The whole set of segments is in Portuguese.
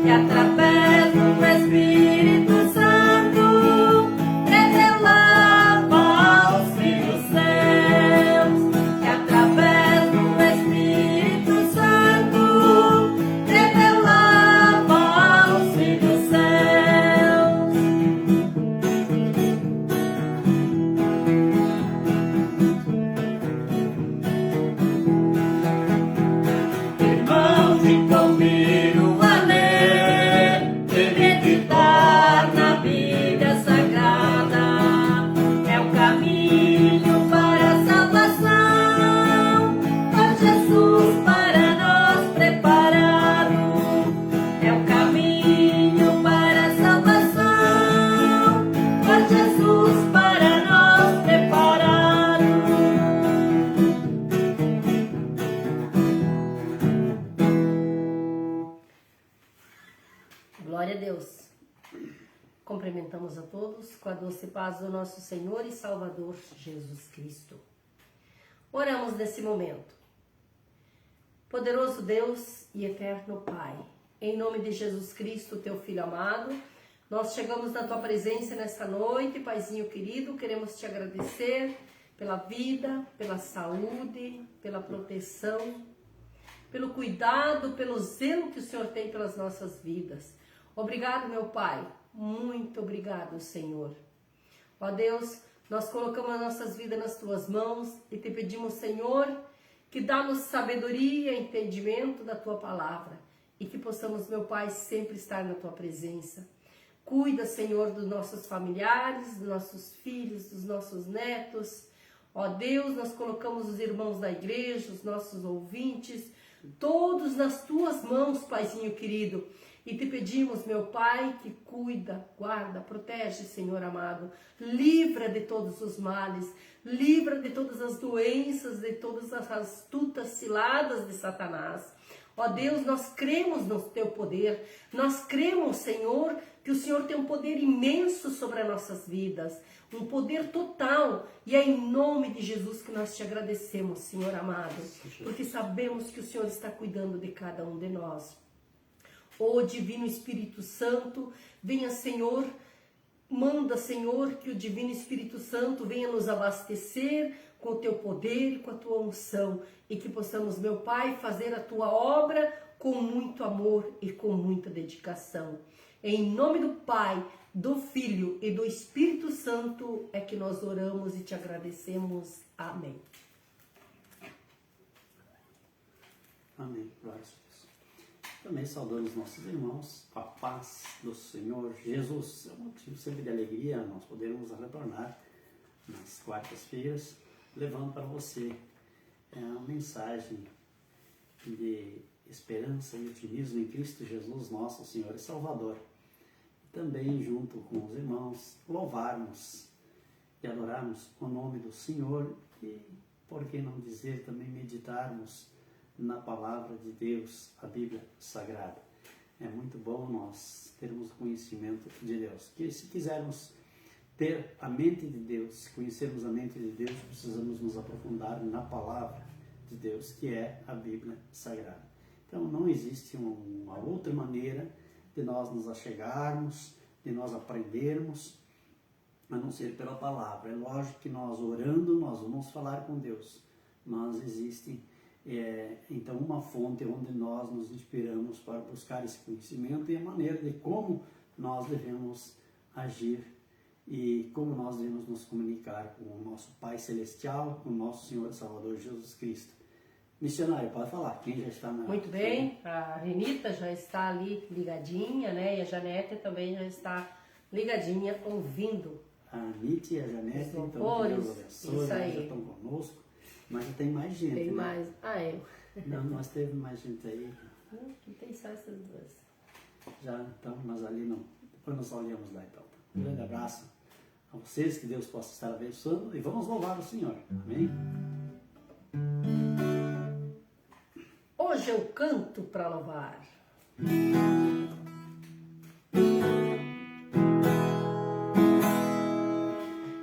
que através do Espírito Santo revelava aos filhos seus, que através do Espírito Santo revelava aos filhos seus. Irmãos, e convido a ler e meditar na Bíblia Sagrada. É o caminho para a salvação, ó Jesus para nós preparado. É o caminho para a salvação, ó Jesus para nós preparado. Glória a Deus. Cumprimentamos a todos com a doce paz do nosso Senhor e Salvador Jesus Cristo. Oramos nesse momento. Poderoso Deus e eterno Pai, em nome de Jesus Cristo, teu Filho amado, nós chegamos na tua presença nessa noite, Paizinho querido, queremos te agradecer pela vida, pela saúde, pela proteção, pelo cuidado, pelo zelo que o Senhor tem pelas nossas vidas. Obrigado, meu Pai. Muito obrigado, Senhor. Ó Deus, nós colocamos as nossas vidas nas tuas mãos e te pedimos, Senhor, que dá-nos sabedoria e entendimento da tua palavra e que possamos, meu Pai, sempre estar na tua presença. Cuida, Senhor, dos nossos familiares, dos nossos filhos, dos nossos netos. Ó Deus, nós colocamos os irmãos da igreja, os nossos ouvintes, todos nas tuas mãos, Paizinho querido. E te pedimos, meu Pai, que cuida, guarda, protege, Senhor amado. Livra de todos os males, livra de todas as doenças, de todas as astutas ciladas de Satanás. Ó Deus, nós cremos no teu poder, nós cremos, Senhor, que o Senhor tem um poder imenso sobre as nossas vidas, um poder total, e é em nome de Jesus que nós te agradecemos, Senhor amado, porque sabemos que o Senhor está cuidando de cada um de nós. Ó Divino Espírito Santo, venha, Senhor, manda, Senhor, que o Divino Espírito Santo venha nos abastecer com o teu poder e com a tua unção, e que possamos, meu Pai, fazer a tua obra com muito amor e com muita dedicação. Em nome do Pai, do Filho e do Espírito Santo é que nós oramos e te agradecemos. Amém. Amém. Glória a Deus. Também saudamos nossos irmãos, a paz do Senhor Jesus. É um motivo sempre de alegria nós podemos retornar nas quartas-feiras, levando para você uma mensagem de esperança e otimismo em Cristo Jesus, nosso Senhor e Salvador. Também, junto com os irmãos, louvarmos e adorarmos o nome do Senhor e, por que não dizer, também meditarmos na palavra de Deus, a Bíblia Sagrada. É muito bom nós termos conhecimento de Deus. Que se quisermos ter a mente de Deus, conhecermos a mente de Deus, precisamos nos aprofundar na palavra de Deus, que é a Bíblia Sagrada. Então não existe uma outra maneira de nós nos achegarmos, de nós aprendermos, a não ser pela palavra. É lógico que nós orando, nós vamos falar com Deus, mas existe então uma fonte onde nós nos inspiramos para buscar esse conhecimento e a maneira de como nós devemos agir e como nós devemos nos comunicar com o nosso Pai Celestial, com o nosso Senhor e Salvador Jesus Cristo. Missionário, pode falar, quem já está na... Muito bem, a Renita já está ali ligadinha, né? E a Janete também já está ligadinha, ouvindo. A Anitta e a Janete, então, Deus abençoe, isso aí. Já estão conosco, mas já tem mais gente. Tem né? mais. Ah, é. Não, nós teve mais gente aí. Não tem só essas duas. Já, então, mas ali não. Depois nós olhamos lá, então. Um grande abraço a vocês, que Deus possa estar abençoando e vamos louvar o Senhor. Amém? Hoje eu canto para louvar.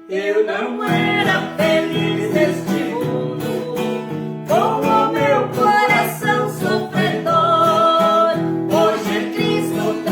Eu não era feliz neste mundo, com o meu coração sofredor. Hoje Cristo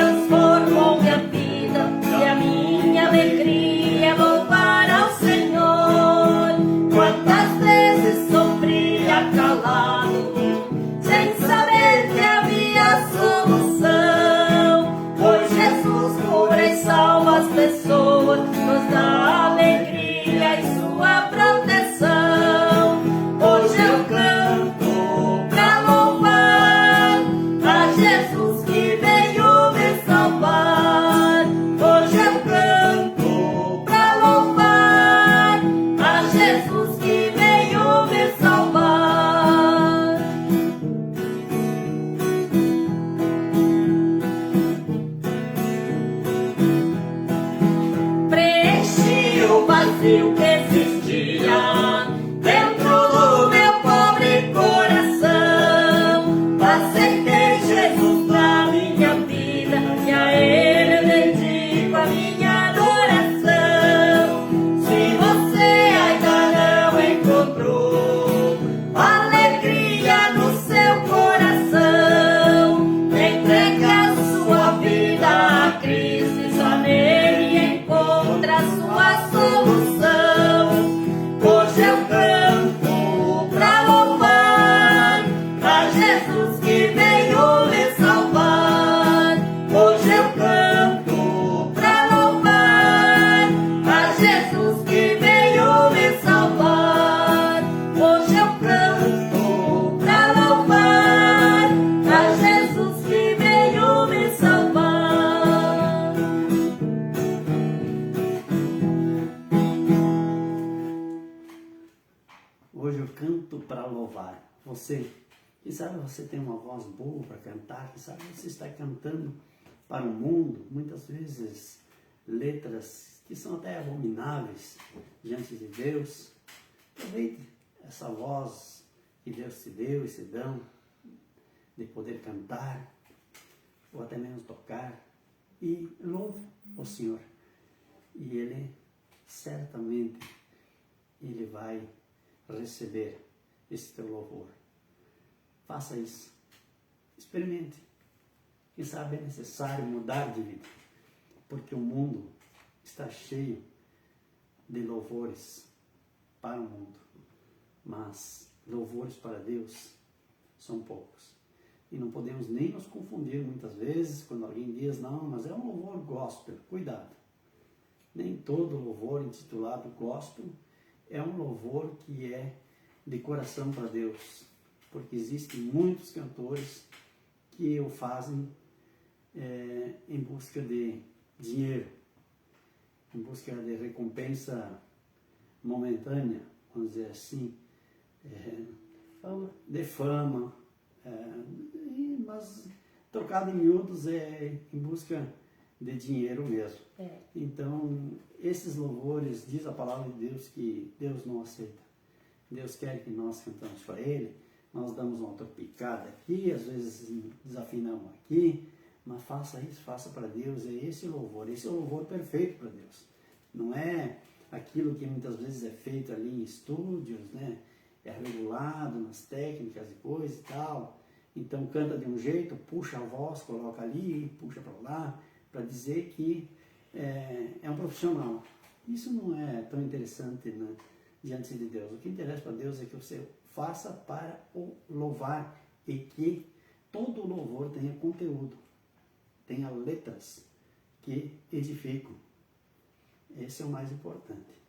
vazio que existia dentro do meu pobre coração. Aceitei Jesus na minha vida e a Ele eu dedico a minha adoração. Se você ainda não encontrou alegria no seu coração, entregue a sua vida a Cristo e só nele encontra a sua solução. Hoje eu canto pra louvar a Jesus que veio me salvar. Hoje eu canto pra louvar a Jesus que veio me salvar. Hoje eu canto pra louvar a Jesus que veio me salvar. Hoje eu canto para louvar. Você, quem sabe você tem uma voz boa para cantar, quem sabe você está cantando para o mundo, muitas vezes letras que são até abomináveis diante de Deus. Aproveite essa voz que Deus te deu, esse dom de poder cantar, ou até mesmo tocar, e louve o Senhor. E Ele, certamente, Ele vai receber esse teu louvor. Faça isso. Experimente. Quem sabe é necessário mudar de vida, porque o mundo está cheio de louvores para o mundo, mas louvores para Deus são poucos. E não podemos nem nos confundir muitas vezes quando alguém diz, não, mas é um louvor gospel. Cuidado. Nem todo louvor intitulado gospel é um louvor que é de coração para Deus, porque existem muitos cantores que o fazem em busca de dinheiro, em busca de recompensa momentânea, vamos dizer assim, de fama, mas trocado em miúdos é em busca de dinheiro mesmo. Então, esses louvores, diz a palavra de Deus que Deus não aceita. Deus quer que nós cantamos para Ele, nós damos uma tropicada aqui, às vezes desafinamos aqui, mas faça isso, faça para Deus, é esse o louvor perfeito para Deus. Não é aquilo que muitas vezes é feito ali em estúdios, né? É regulado nas técnicas e coisa e tal. Então canta de um jeito, puxa a voz, coloca ali, puxa para lá, para dizer que é um profissional. Isso não é tão interessante, né, diante de Deus. O que interessa para Deus é que você faça para o louvar e que todo louvor tenha conteúdo, tenha letras que edificam. Esse é o mais importante.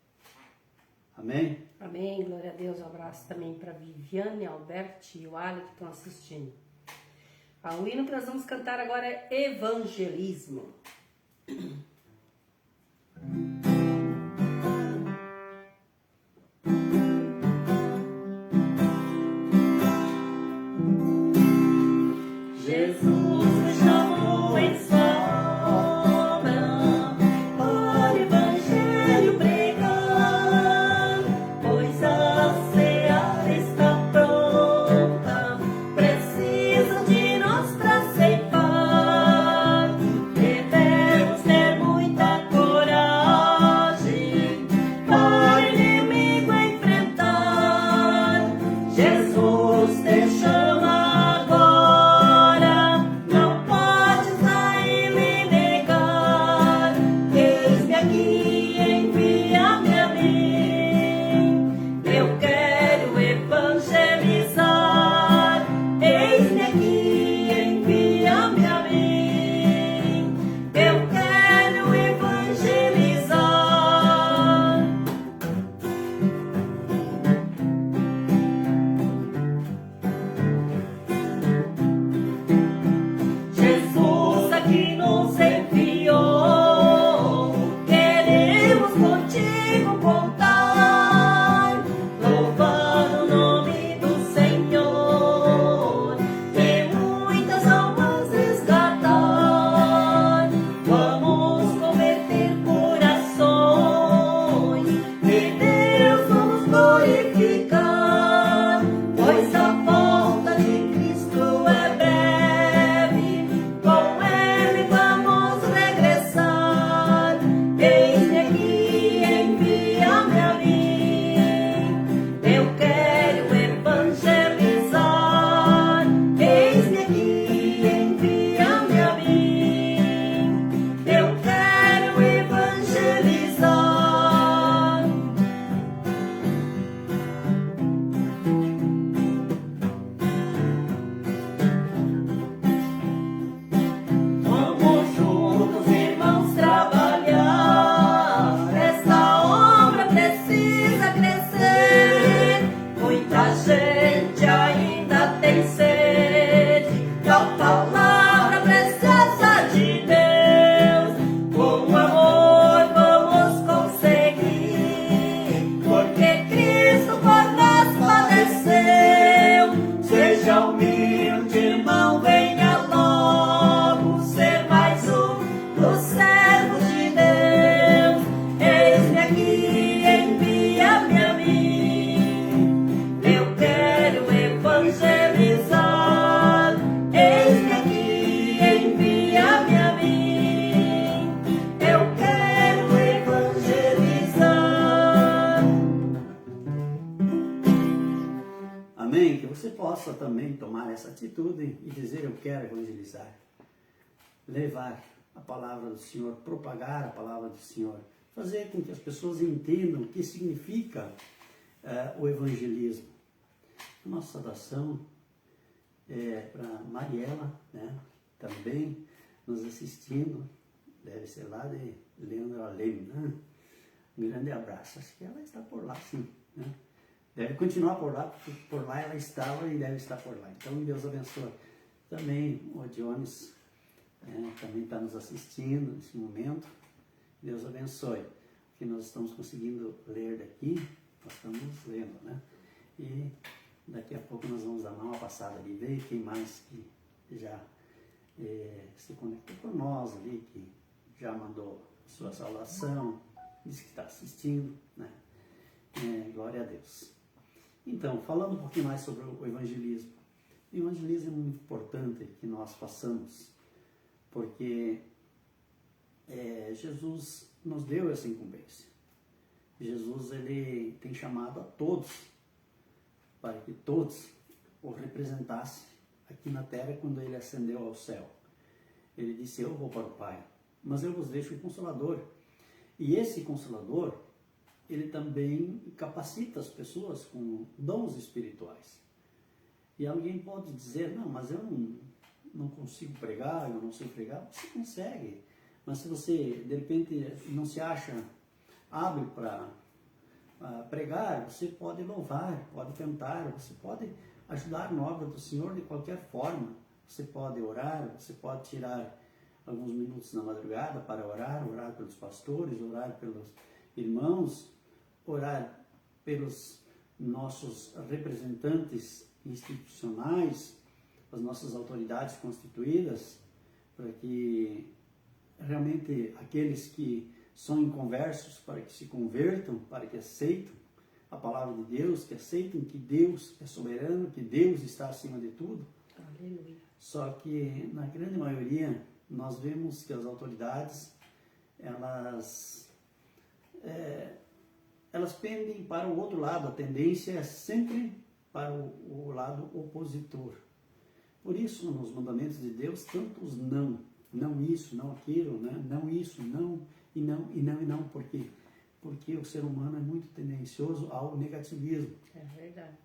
Amém? Amém, glória a Deus. Um abraço também para Viviane, Alberto e o Ali que estão assistindo. O hino que nós vamos cantar agora é Evangelismo. Jesus me chamou em sobra para o Evangelho pregar, pois a ceia está pronta, precisa de nós para ceifar. Devemos ter muita coragem também tomar essa atitude e dizer: eu quero evangelizar, levar a palavra do Senhor, propagar a palavra do Senhor, fazer com que as pessoas entendam o que significa o evangelismo. A nossa saudação é para Mariela, né, também nos assistindo, deve ser lá de Leandro Alem, né? Um grande abraço. Acho que ela está por lá, sim, né? Deve continuar por lá, porque por lá ela estava e deve estar por lá. Então, Deus abençoe. Também o Dionis também está nos assistindo nesse momento. Deus abençoe. O que nós estamos conseguindo ler daqui, nós estamos lendo, né? E daqui a pouco nós vamos dar uma passada ali, ver quem mais que já se conectou com nós ali, que já mandou sua saudação, disse que está assistindo, né? Glória a Deus. Então, falando um pouquinho mais sobre o evangelismo. O evangelismo é muito importante que nós façamos, porque Jesus nos deu essa incumbência. Jesus, ele tem chamado a todos, para que todos o representassem aqui na terra quando ele ascendeu ao céu. Ele disse: eu vou para o Pai, mas eu vos deixo um Consolador. E esse Consolador, ele também capacita as pessoas com dons espirituais. E alguém pode dizer: não, mas eu não consigo pregar, eu não sei pregar. Você consegue, mas se você de repente não se acha hábil para pregar, você pode louvar, pode cantar, você pode ajudar na obra do Senhor de qualquer forma. Você pode orar, você pode tirar alguns minutos na madrugada para orar pelos pastores, orar pelos irmãos, orar pelos nossos representantes institucionais, as nossas autoridades constituídas, para que realmente aqueles que são inconversos, para que se convertam, para que aceitem a palavra de Deus, que aceitem que Deus é soberano, que Deus está acima de tudo. Aleluia. Só que na grande maioria nós vemos que as autoridades elas pendem para o outro lado, a tendência é sempre para o lado opositor. Por isso, nos mandamentos de Deus, tantos não isso, não aquilo, né? Não isso, não, e não, e não, e não, por quê? Porque o ser humano é muito tendencioso ao negativismo. É verdade.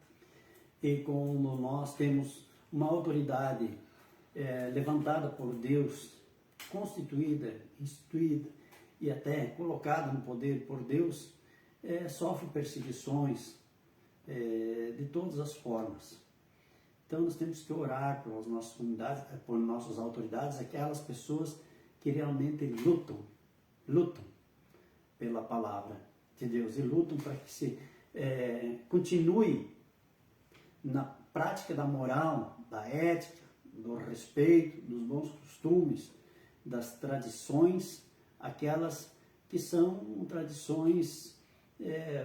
E como nós temos uma autoridade levantada por Deus, constituída, instituída e até colocada no poder por Deus, sofre perseguições de todas as formas. Então nós temos que orar pelas nossas comunidades, por nossas autoridades, aquelas pessoas que realmente lutam pela palavra de Deus e lutam para que se continue na prática da moral, da ética, do respeito, dos bons costumes, das tradições, aquelas que são tradições,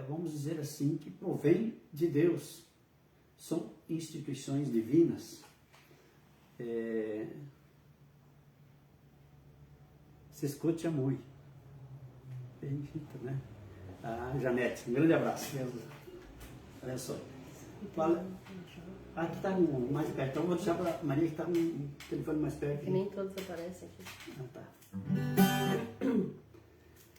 vamos dizer assim, que provêm de Deus, são instituições divinas. Se escute muito. Bendito, né? Janete, um grande abraço. Olha só. Fala. Aqui está mais perto, então eu vou deixar para a Maria que está com o telefone mais perto. Que nem todos aparecem aqui. Tá.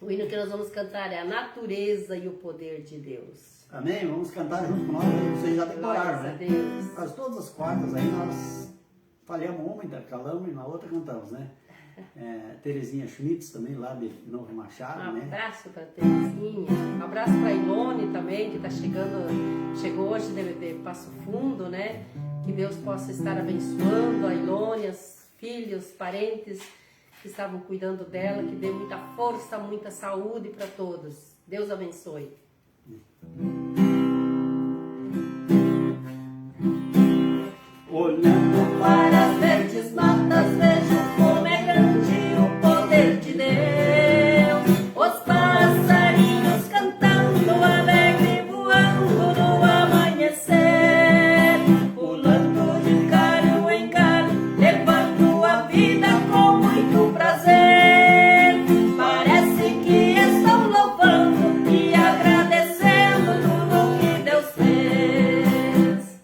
O hino que nós vamos cantar é a natureza e o poder de Deus. Amém? Vamos cantar junto com nós, vocês já decoraram, né? Glórias a Deus. Mas todas as quartas aí nós falhamos uma, intercalamos e na outra cantamos, né? Terezinha Schmitz também, lá de Novo Machado, Um né? abraço para Terezinha, um abraço para a Ilone também, que chegou hoje de Passo Fundo, né? Que Deus possa estar abençoando a Ilone, os filhos, parentes que estavam cuidando dela, que dê muita força, muita saúde para todos. Deus abençoe. Olhando Para as verdes matas vejo como é grande o poder de Deus. Os passarinhos cantando alegre, voando no amanhecer, pulando de galho em galho, levando a vida com muito prazer. Parece que estão louvando e agradecendo tudo que Deus fez.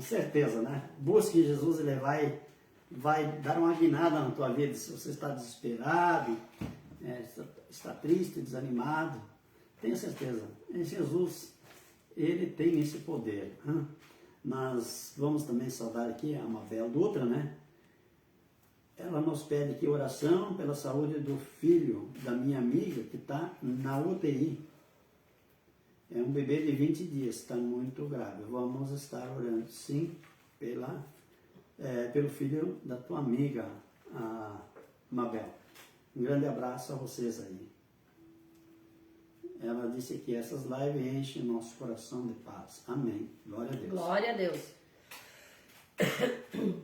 certeza, né? Busque Jesus, Ele vai dar uma guinada na tua vida. Se você está desesperado, está triste, desanimado, tenha certeza, Jesus, Ele tem esse poder. Nós vamos também saudar aqui a Mabel Dutra, né? Ela nos pede aqui oração pela saúde do filho da minha amiga que está na UTI. É um bebê de 20 dias, está muito grave. Vamos estar orando, sim, pelo filho da tua amiga, a Mabel. Um grande abraço a vocês aí. Ela disse que essas lives enchem nosso coração de paz. Amém. Glória a Deus. Glória a Deus.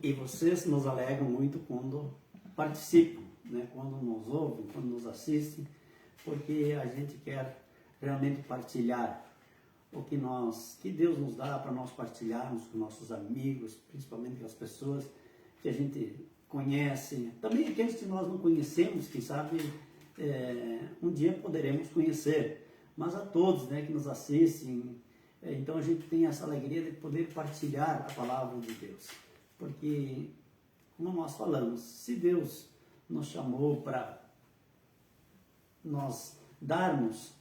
E vocês nos alegram muito quando participam, né? Quando nos ouvem, quando nos assistem, porque a gente quer realmente partilhar o que Deus nos dá para nós partilharmos com nossos amigos, principalmente com as pessoas que a gente conhece, também aqueles que nós não conhecemos, quem sabe um dia poderemos conhecer, mas a todos, né, que nos assistem. Então a gente tem essa alegria de poder partilhar a palavra de Deus, porque, como nós falamos, se Deus nos chamou para nós darmos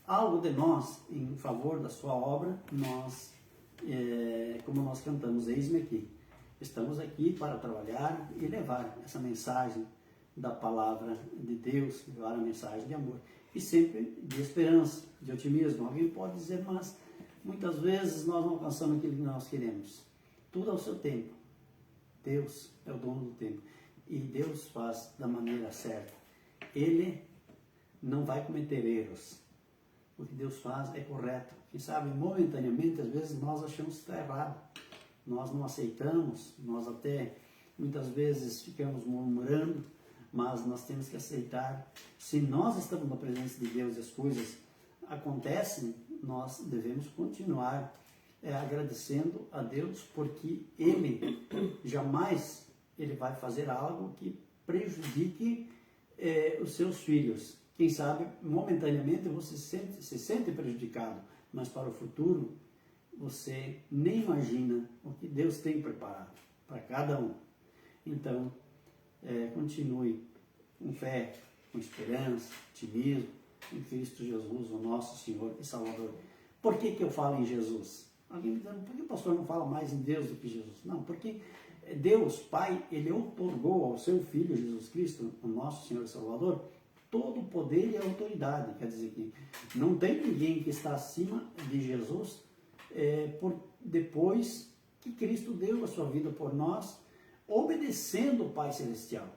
algo de nós em favor da sua obra, nós, como nós cantamos, eis-me aqui. Estamos aqui para trabalhar e levar essa mensagem da palavra de Deus, levar a mensagem de amor e sempre de esperança, de otimismo. Alguém pode dizer, mas muitas vezes nós não alcançamos aquilo que nós queremos. Tudo ao seu tempo. Deus é o dono do tempo e Deus faz da maneira certa. Ele não vai cometer erros. O que Deus faz é correto. Quem sabe, momentaneamente, às vezes nós achamos que está errado. Nós não aceitamos, nós até muitas vezes ficamos murmurando, mas nós temos que aceitar. Se nós estamos na presença de Deus e as coisas acontecem, nós devemos continuar agradecendo a Deus, porque Ele jamais vai fazer algo que prejudique os seus filhos. Quem sabe, momentaneamente, você se sente prejudicado, mas para o futuro, você nem imagina o que Deus tem preparado para cada um. Então, continue com fé, com esperança, otimismo, em Cristo Jesus, o nosso Senhor e Salvador. Por que eu falo em Jesus? Alguém me diz, por que o pastor não fala mais em Deus do que Jesus? Não, porque Deus, Pai, Ele outorgou ao seu Filho Jesus Cristo, o nosso Senhor e Salvador, todo o poder e a autoridade. Quer dizer que não tem ninguém que está acima de Jesus, depois que Cristo deu a sua vida por nós, obedecendo o Pai Celestial.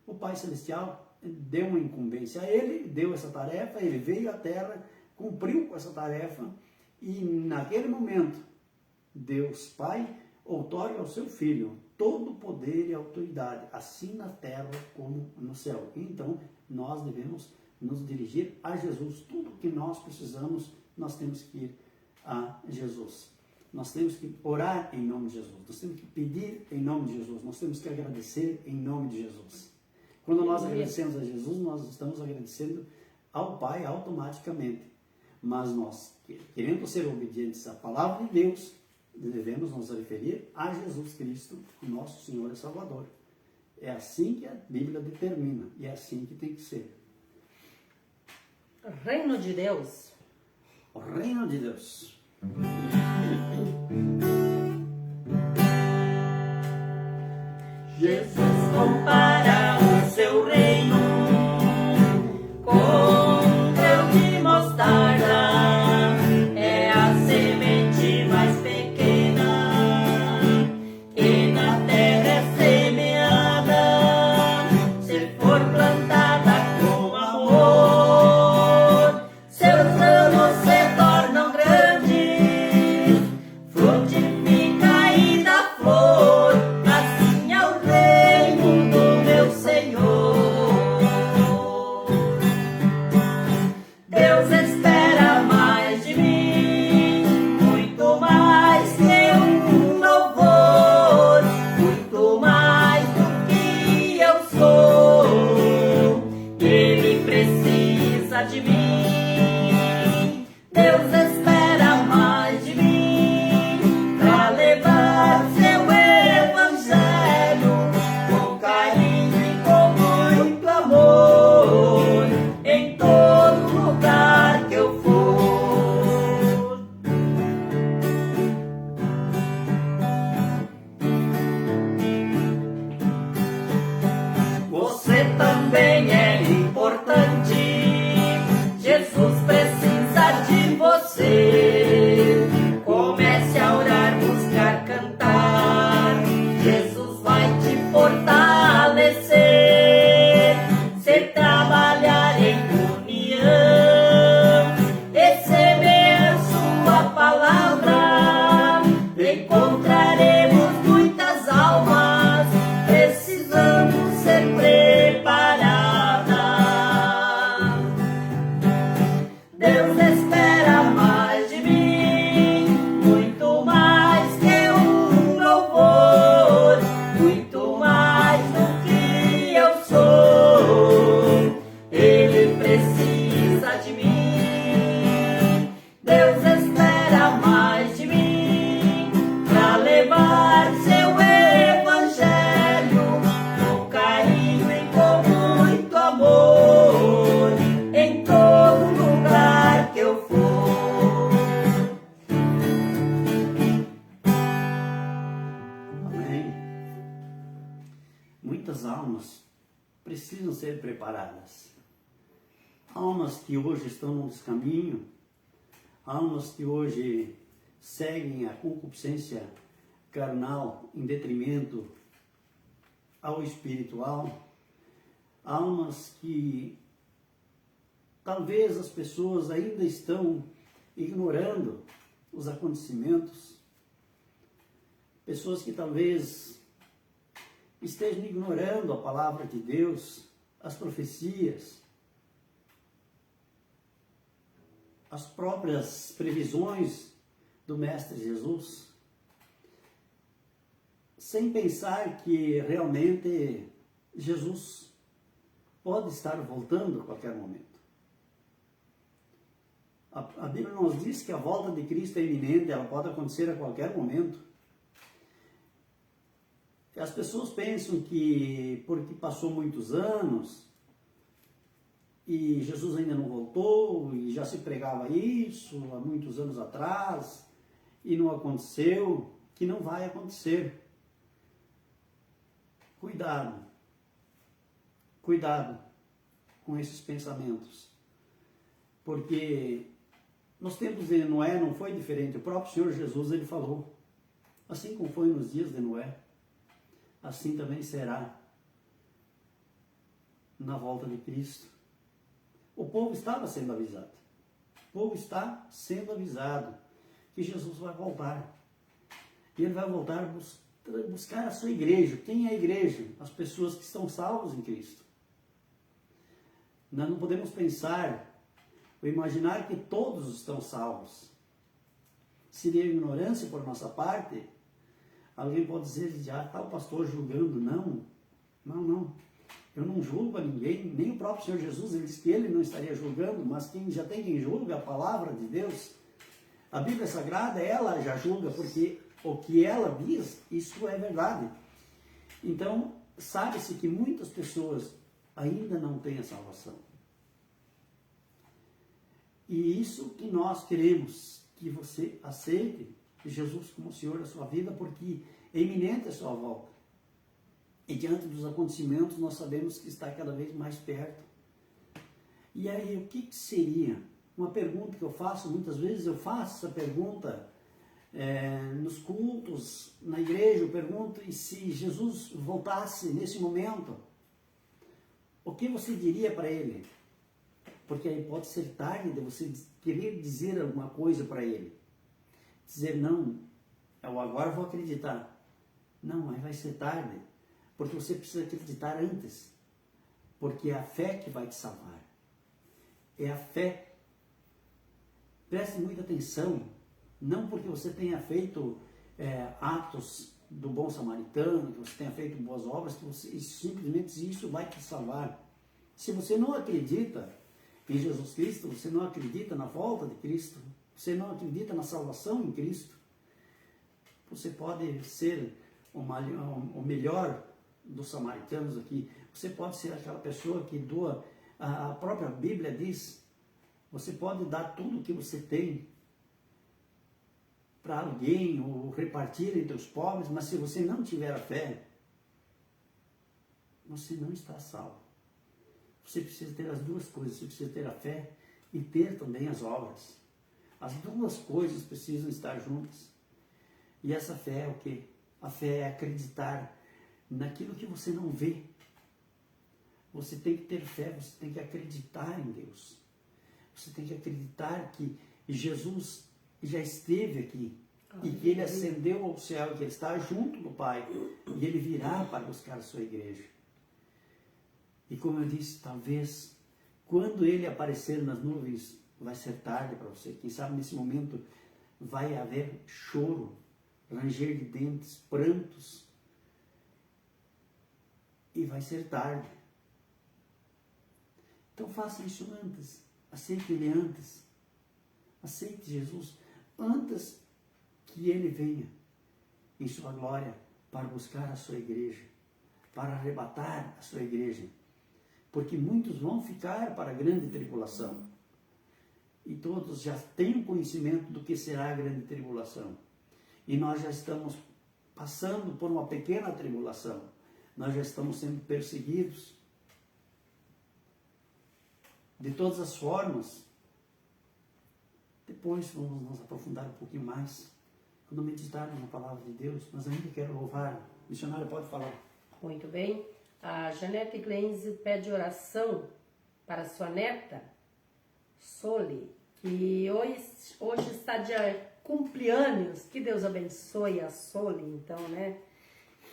O Pai Celestial deu uma incumbência a Ele, deu essa tarefa, Ele veio à Terra, cumpriu com essa tarefa, e naquele momento, Deus Pai outorga ao seu Filho todo o poder e autoridade, assim na terra como no céu. Então, nós devemos nos dirigir a Jesus. Tudo que nós precisamos, nós temos que ir a Jesus. Nós temos que orar em nome de Jesus. Nós temos que pedir em nome de Jesus. Nós temos que agradecer em nome de Jesus. Quando nós agradecemos a Jesus, nós estamos agradecendo ao Pai automaticamente. Mas nós, querendo ser obedientes à palavra de Deus, devemos nos referir a Jesus Cristo, o nosso Senhor e Salvador. É assim que a Bíblia determina, e é assim que tem que ser. Reino de Deus. O reino de Deus. Jesus compara o seu reino com um grão de mostarda. É a semente mais pequena que na terra é semeada. Se for plantada com amor, seus ramos se tornam grandes, frutifica e dá flor. Assim é o reino do muitas almas precisam ser preparadas. Almas que hoje estão no descaminho, almas que hoje seguem a concupiscência carnal em detrimento ao espiritual, almas que talvez as pessoas ainda estão ignorando os acontecimentos, pessoas que talvez estejam ignorando a palavra de Deus, as profecias, as próprias previsões do Mestre Jesus, sem pensar que realmente Jesus pode estar voltando a qualquer momento. A Bíblia nos diz que a volta de Cristo é iminente, ela pode acontecer a qualquer momento. E as pessoas pensam que porque passou muitos anos e Jesus ainda não voltou e já se pregava isso há muitos anos atrás e não aconteceu, que não vai acontecer. Cuidado, cuidado com esses pensamentos, porque nos tempos de Noé não foi diferente. O próprio Senhor Jesus, ele falou, assim como foi nos dias de Noé, assim também será na volta de Cristo. O povo estava sendo avisado, o povo está sendo avisado que Jesus vai voltar, e ele vai voltar buscar a sua igreja. Quem é a igreja? As pessoas que estão salvas em Cristo. Nós não podemos pensar ou imaginar que todos estão salvos. Seria ignorância por nossa parte. Alguém pode dizer, já está o pastor julgando. Não. Eu não julgo a ninguém, nem o próprio Senhor Jesus, ele disse que ele não estaria julgando, mas quem julga a palavra de Deus. A Bíblia Sagrada, ela já julga, porque o que ela diz, isso é verdade. Então, sabe-se que muitas pessoas ainda não têm a salvação. E isso que nós queremos, que você aceite Jesus como Senhor da sua vida, porque é iminente a sua volta. E diante dos acontecimentos, nós sabemos que está cada vez mais perto. E aí, o que seria? Uma pergunta que eu faço, muitas vezes eu faço essa pergunta nos cultos, na igreja, eu pergunto, e se Jesus voltasse nesse momento, o que você diria para ele? Porque aí pode ser tarde de você querer dizer alguma coisa para ele. Dizer, não, eu agora vou acreditar. Não, aí vai ser tarde. Porque você precisa acreditar antes. Porque é a fé que vai te salvar. É a fé. Preste muita atenção. Não porque você tenha feito atos do bom samaritano, que você tenha feito boas obras, que simplesmente isso vai te salvar. Se você não acredita em Jesus Cristo, você não acredita na volta de Cristo, você não acredita na salvação em Cristo, você pode ser o melhor dos samaritanos aqui, você pode ser aquela pessoa que doa, a própria Bíblia diz, você pode dar tudo o que você tem para alguém, ou repartir entre os pobres, mas se você não tiver a fé, você não está salvo. Você precisa ter as duas coisas, você precisa ter a fé e ter também as obras. As duas coisas precisam estar juntas. E essa fé é o quê? A fé é acreditar naquilo que você não vê. Você tem que ter fé, você tem que acreditar em Deus. Você tem que acreditar que Jesus já esteve aqui. E que ele ascendeu ao céu, que ele está junto do Pai. E ele virá para buscar a sua igreja. E como eu disse, talvez, quando ele aparecer nas nuvens, vai ser tarde para você. Quem sabe nesse momento vai haver choro, ranger de dentes, prantos. E vai ser tarde. Então faça isso antes. Aceite ele antes. Aceite Jesus antes que ele venha em sua glória para buscar a sua igreja, para arrebatar a sua igreja. Porque muitos vão ficar para a grande tribulação. E todos já têm conhecimento do que será a grande tribulação. E nós já estamos passando por uma pequena tribulação. nós já estamos sendo perseguidos de todas as formas. Depois vamos nos aprofundar um pouquinho mais quando meditarmos na palavra de Deus, mas ainda quero louvar. Missionário, pode falar. Muito bem. A Janete Glenze pede oração para sua neta, Soli, que hoje está de cumpleaños. Que Deus abençoe a Soli, então, né?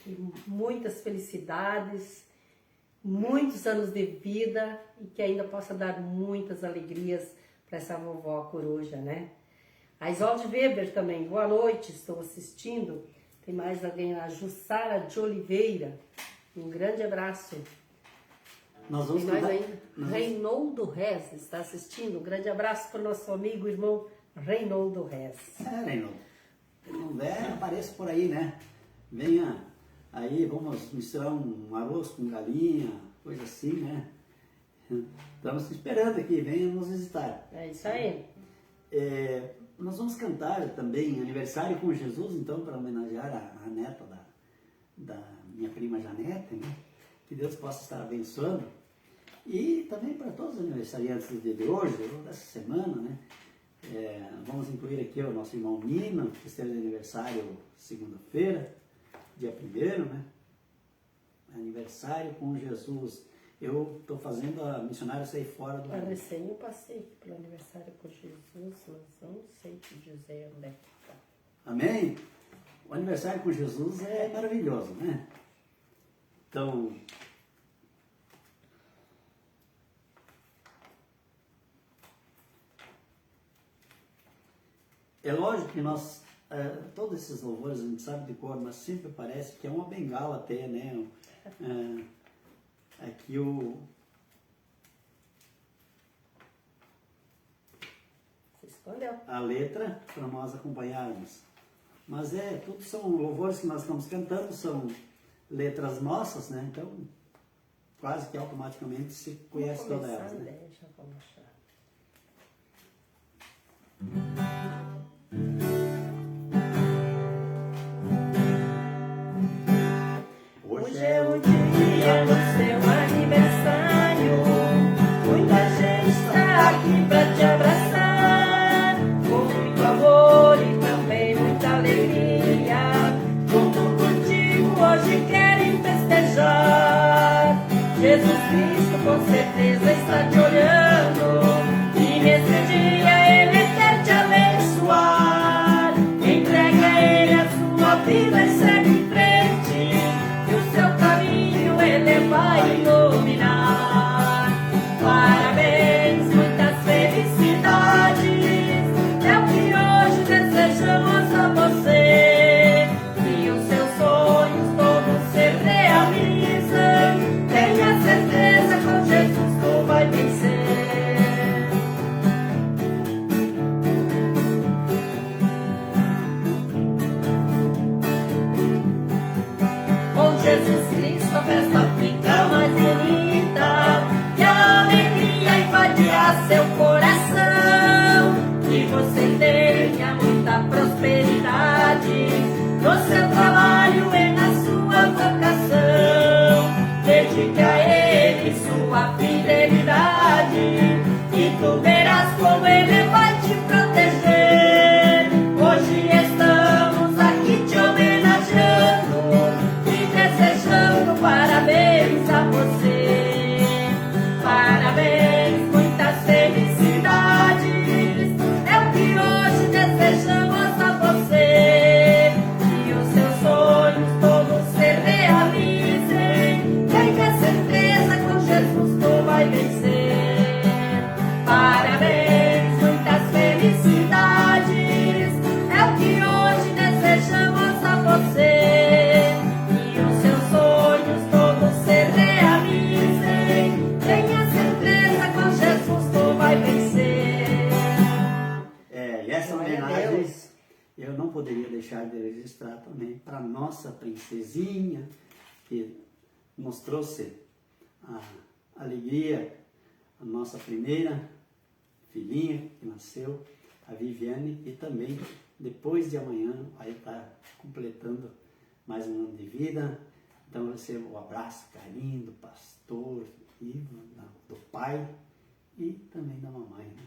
E muitas felicidades, muitos anos de vida e que ainda possa dar muitas alegrias para essa vovó coruja, né? A Isolde Weber também, boa noite, estou assistindo. Tem mais alguém lá, Jussara de Oliveira, um grande abraço. Nós vamos Tem mais cantar- ainda, Reinaldo Rez está assistindo, um grande abraço para o nosso amigo, irmão Reinaldo Rez. Reinaldo. Se não der, apareça por aí, né? Venha aí, vamos misturar um arroz com galinha, coisa assim, né? Estamos esperando aqui, venha nos visitar. É isso aí. Nós vamos cantar também Aniversário com Jesus, então, para homenagear a neta da minha prima Janete, né? Que Deus possa estar abençoando. E também para todos os aniversariantes do dia de hoje, ou dessa semana, né? Vamos incluir aqui o nosso irmão Nino, que esteve de aniversário segunda-feira, dia 1º, né? Aniversário com Jesus. Eu estou fazendo a missionária sair fora do... Recém eu passei aqui pelo aniversário com Jesus, mas não sei te dizer onde é que está. Amém? O aniversário com Jesus é maravilhoso, né? Então, é lógico que nós, todos esses louvores a gente sabe de cor, mas sempre parece que é uma bengala até, né? Aqui Você escolheu. a letra para nós acompanharmos. Mas tudo são louvores que nós estamos cantando, são letras nossas, né? Então, quase que automaticamente se conhece todas elas, né? Já vamos achar. Hoje é o dia do seu aniversário. Muita gente está aqui pra te abraçar. Com muito amor e também muita alegria. Junto contigo hoje querem festejar. Jesus Cristo com certeza está te olhando. E nesse dia Ele quer te abençoar. Entrega a Ele a sua vida e segue em frente. E o seu caminho Ele vai iluminar. Parabéns, muitas felicidades. É o que hoje desejamos a você. Que os seus sonhos todos se realizem. Tenha certeza, com Jesus tu vai vencer. Com Jesus Cristo a festa fica mais bonita e a alegria invadirá seu coração. Que você tenha muita prosperidade no seu trabalho e na sua vocação. Dedique a Ele sua fidelidade e tu verás como Ele vai te proteger. Hoje estamos aqui te homenageando e desejando parabéns a você. Parabéns, muitas felicidades. É o que hoje desejamos a você. Que os seus sonhos todos se realizem. Tenha certeza, com Jesus tu vai vencer. Parabéns, muitas felicidades. É o que hoje desejamos a você. Que os seus sonhos todos se realizem. Tenha certeza, com Jesus tu vai vencer. E essa Glória a homenagem Deus. eu não poderia deixar de registrar também para nossa princesinha, que nos trouxe a alegria, a nossa primeira filhinha que nasceu, a Viviane, e também depois de amanhã vai estar completando mais um ano de vida. Então eu recebo o abraço, carinho do pastor Ivo, do pai e também da mamãe, né?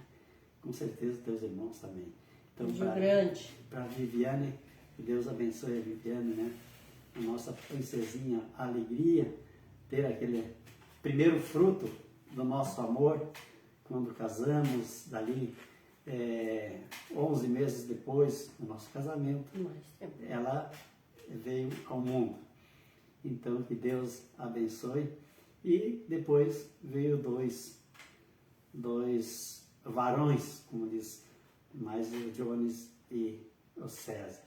Com certeza teus irmãos também. Então, grande. Para Viviane, que Deus abençoe a Viviane, né? A nossa princesinha, a alegria, ter aquele primeiro fruto do nosso amor, quando casamos, dali 11 meses depois do nosso casamento, ela veio ao mundo. Então, que Deus abençoe. E depois veio dois varões, como diz, mais o Jones e o César.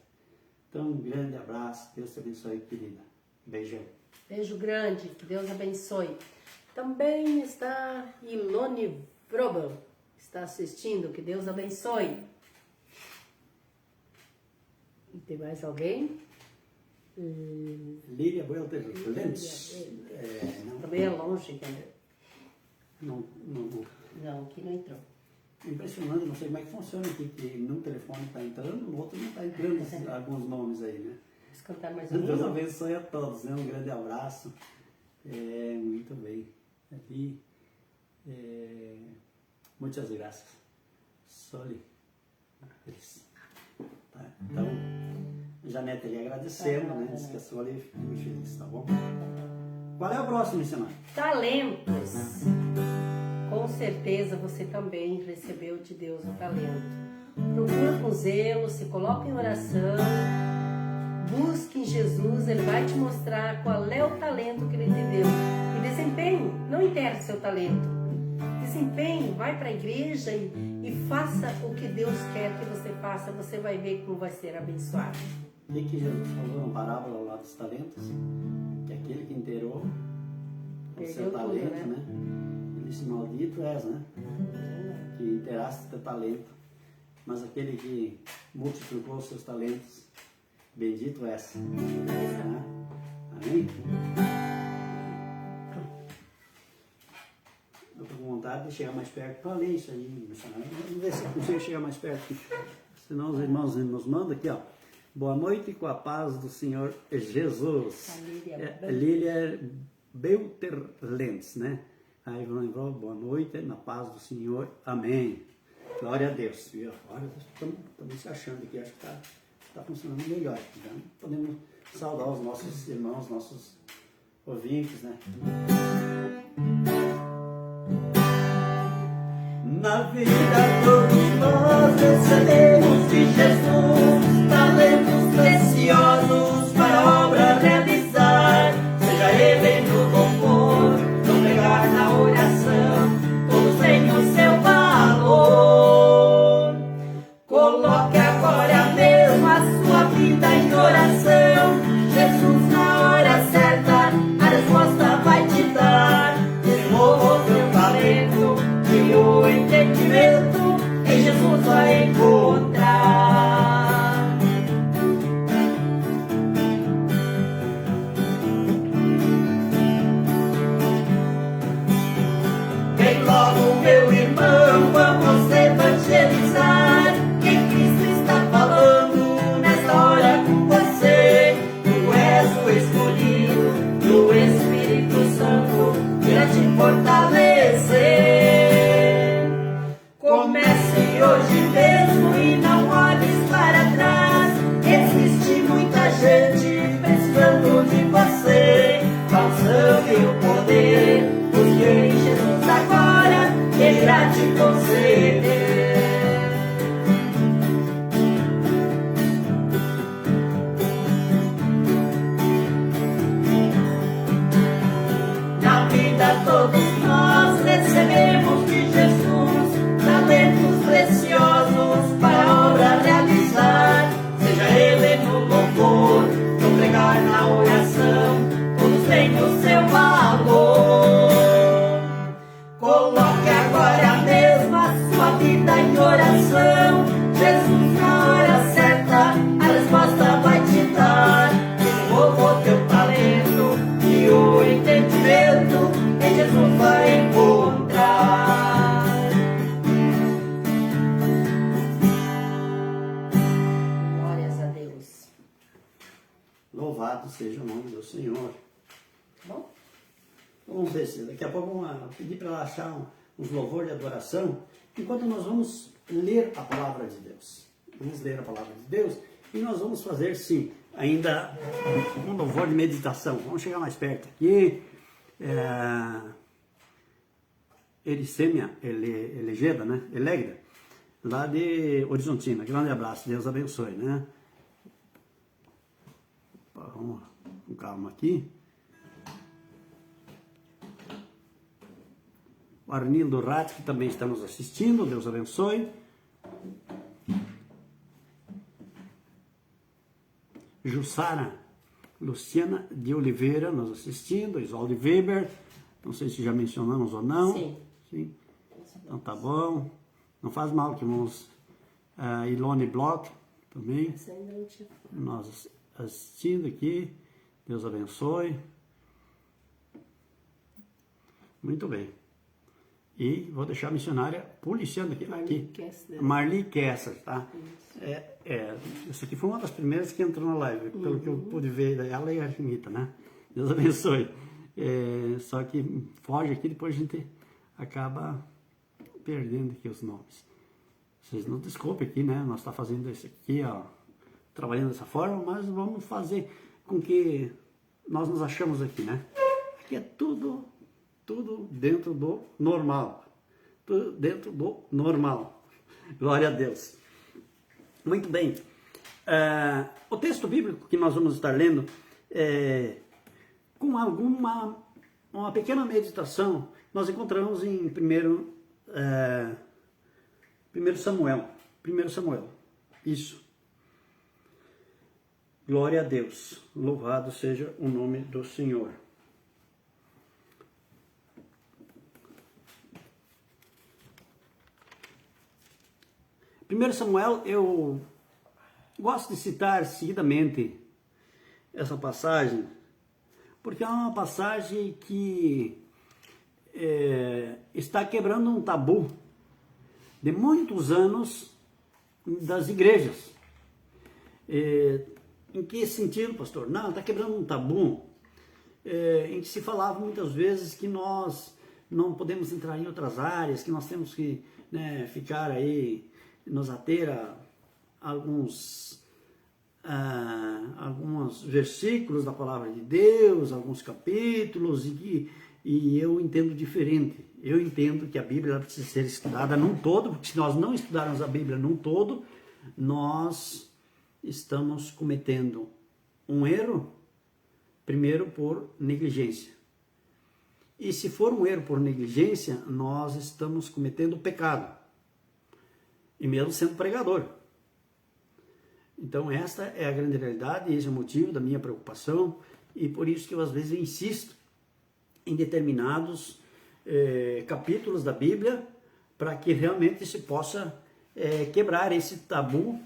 Então, um grande abraço. Deus te abençoe, querida. Beijão. Beijo grande. Que Deus abençoe. Também está Ilone Vrobel. Está assistindo. Que Deus abençoe. E tem mais alguém? Lília Welter Lentz. Também é longe, né? Não. Não, aqui não entrou. Impressionante, não sei como é que funciona aqui, que num telefone está entrando, no outro não está entrando alguns nomes aí, né? Vamos cantar mais um. Deus abençoe a todos, né? Um grande abraço. Muito bem. Aqui, muitas graças. Soli. Tá, então, Janete lhe agradecendo, né? Diz que a Soli fica muito feliz, tá bom? Qual é o próximo missionário? Talentos. Com certeza você também recebeu de Deus um talento. Procura com zelo, se coloque em oração, busque em Jesus, Ele vai te mostrar qual é o talento que Ele te deu. E desempenhe, não enterre seu talento. Desempenhe, vai para a igreja e faça o que Deus quer que você faça. Você vai ver como vai ser abençoado. O que Jesus falou na parábola lá dos talentos? Que aquele que enterrou o seu talento, tudo, né? Ele disse, maldito és, né? Que enterraste teu talento. Mas aquele que multiplicou os seus talentos, bendito és. Né? Amém? Eu estou com vontade de chegar mais perto para ler isso aí, missionário. Vamos ver se eu consigo chegar mais perto. Senão os irmãos nos mandam aqui, ó. Boa noite com a paz do Senhor Jesus. Lília Belterlentz, né? Aí lembrou, boa noite, na paz do Senhor. Amém. Glória a Deus. E agora estamos se achando aqui, acho que está funcionando melhor. Então, podemos saudar os nossos irmãos, nossos ouvintes, né? Na vida todos nós recebemos de Jesus talentos preciosos para a obra realizar. Seja ele no louvor, no pregar, na oração, todos têm o seu valor. Coloque agora mesmo a sua vida em oração. Jesus na hora certa a resposta vai te dar. Desenvolva o teu talento e o entendimento em Jesus vai encontrar. Vem logo, meu irmão, vamos evangelizar. Que Cristo está falando nesta hora com você. Tu és o escolhido do Espírito Santo, irá te fortalecer. Comece hoje mesmo e não olhes para trás. Existe muita gente precisando de você. A unção e o poder, busque em Jesus agora, Ele irá te conceder. Na vida todos nós recebemos de Jesus talentos preciosos para a obra realizar. Seja ele no louvor, no pregar, na oração, todos têm o seu valor. Coloque agora mesmo a sua vida em oração. Jesus na hora certa a resposta vai te dar. Desenvolva o teu talento e o entendimento em Jesus vai encontrar. Glórias a Deus. Louvado seja o nome do Senhor. bom? Vamos ver se daqui a pouco vamos pedir para ela achar uns louvores de adoração, enquanto nós vamos ler a palavra de Deus. Vamos ler a palavra de Deus e nós vamos fazer, sim, ainda um louvor de meditação. Vamos chegar mais perto aqui. Ericêmia Elegeda, né? Elegda, lá de Horizontina. Grande abraço, Deus abençoe, né? Vamos com calma aqui. O Arnildo Rat, que também está nos assistindo, Deus abençoe. Jussara Luciana de Oliveira nos assistindo, Isolde Weber, não sei se já mencionamos ou não. Sim. Sim. Então tá bom. Não faz mal que vamos. Ilone Bloch também. Essa ainda não tinha. Nós assistindo aqui. Deus abençoe. Muito bem. E vou deixar a missionária policiando aqui. Marli Kessler, tá? Essa aqui foi uma das primeiras que entrou na live, pelo que eu pude ver, ela e a Rita, né? Deus abençoe. Só que foge aqui, depois a gente acaba perdendo aqui os nomes. Vocês não desculpem aqui, né? Nós estamos fazendo isso aqui, ó, trabalhando dessa forma, mas vamos fazer com que nós nos achamos aqui, né? Aqui é tudo dentro do normal. Tudo dentro do normal. Glória a Deus. Muito bem. O texto bíblico que nós vamos estar lendo, com uma pequena meditação, nós encontramos em 1 Samuel. 1 Samuel. Isso. Glória a Deus. Louvado seja o nome do Senhor. Primeiro Samuel, eu gosto de citar seguidamente essa passagem, porque é uma passagem que está quebrando um tabu de muitos anos das igrejas. Em que sentido, pastor? Não, está quebrando um tabu em que se falava muitas vezes que nós não podemos entrar em outras áreas, que nós temos que, né, ficar aí, nos ater a alguns versículos da palavra de Deus, alguns capítulos, e eu entendo diferente. Eu entendo que a Bíblia precisa ser estudada num todo, porque se nós não estudarmos a Bíblia num todo, nós estamos cometendo um erro, primeiro por negligência. E se for um erro por negligência, nós estamos cometendo pecado. E mesmo sendo pregador. Então esta é a grande realidade, e esse é o motivo da minha preocupação, e por isso que eu às vezes insisto em determinados capítulos da Bíblia, para que realmente se possa quebrar esse tabu,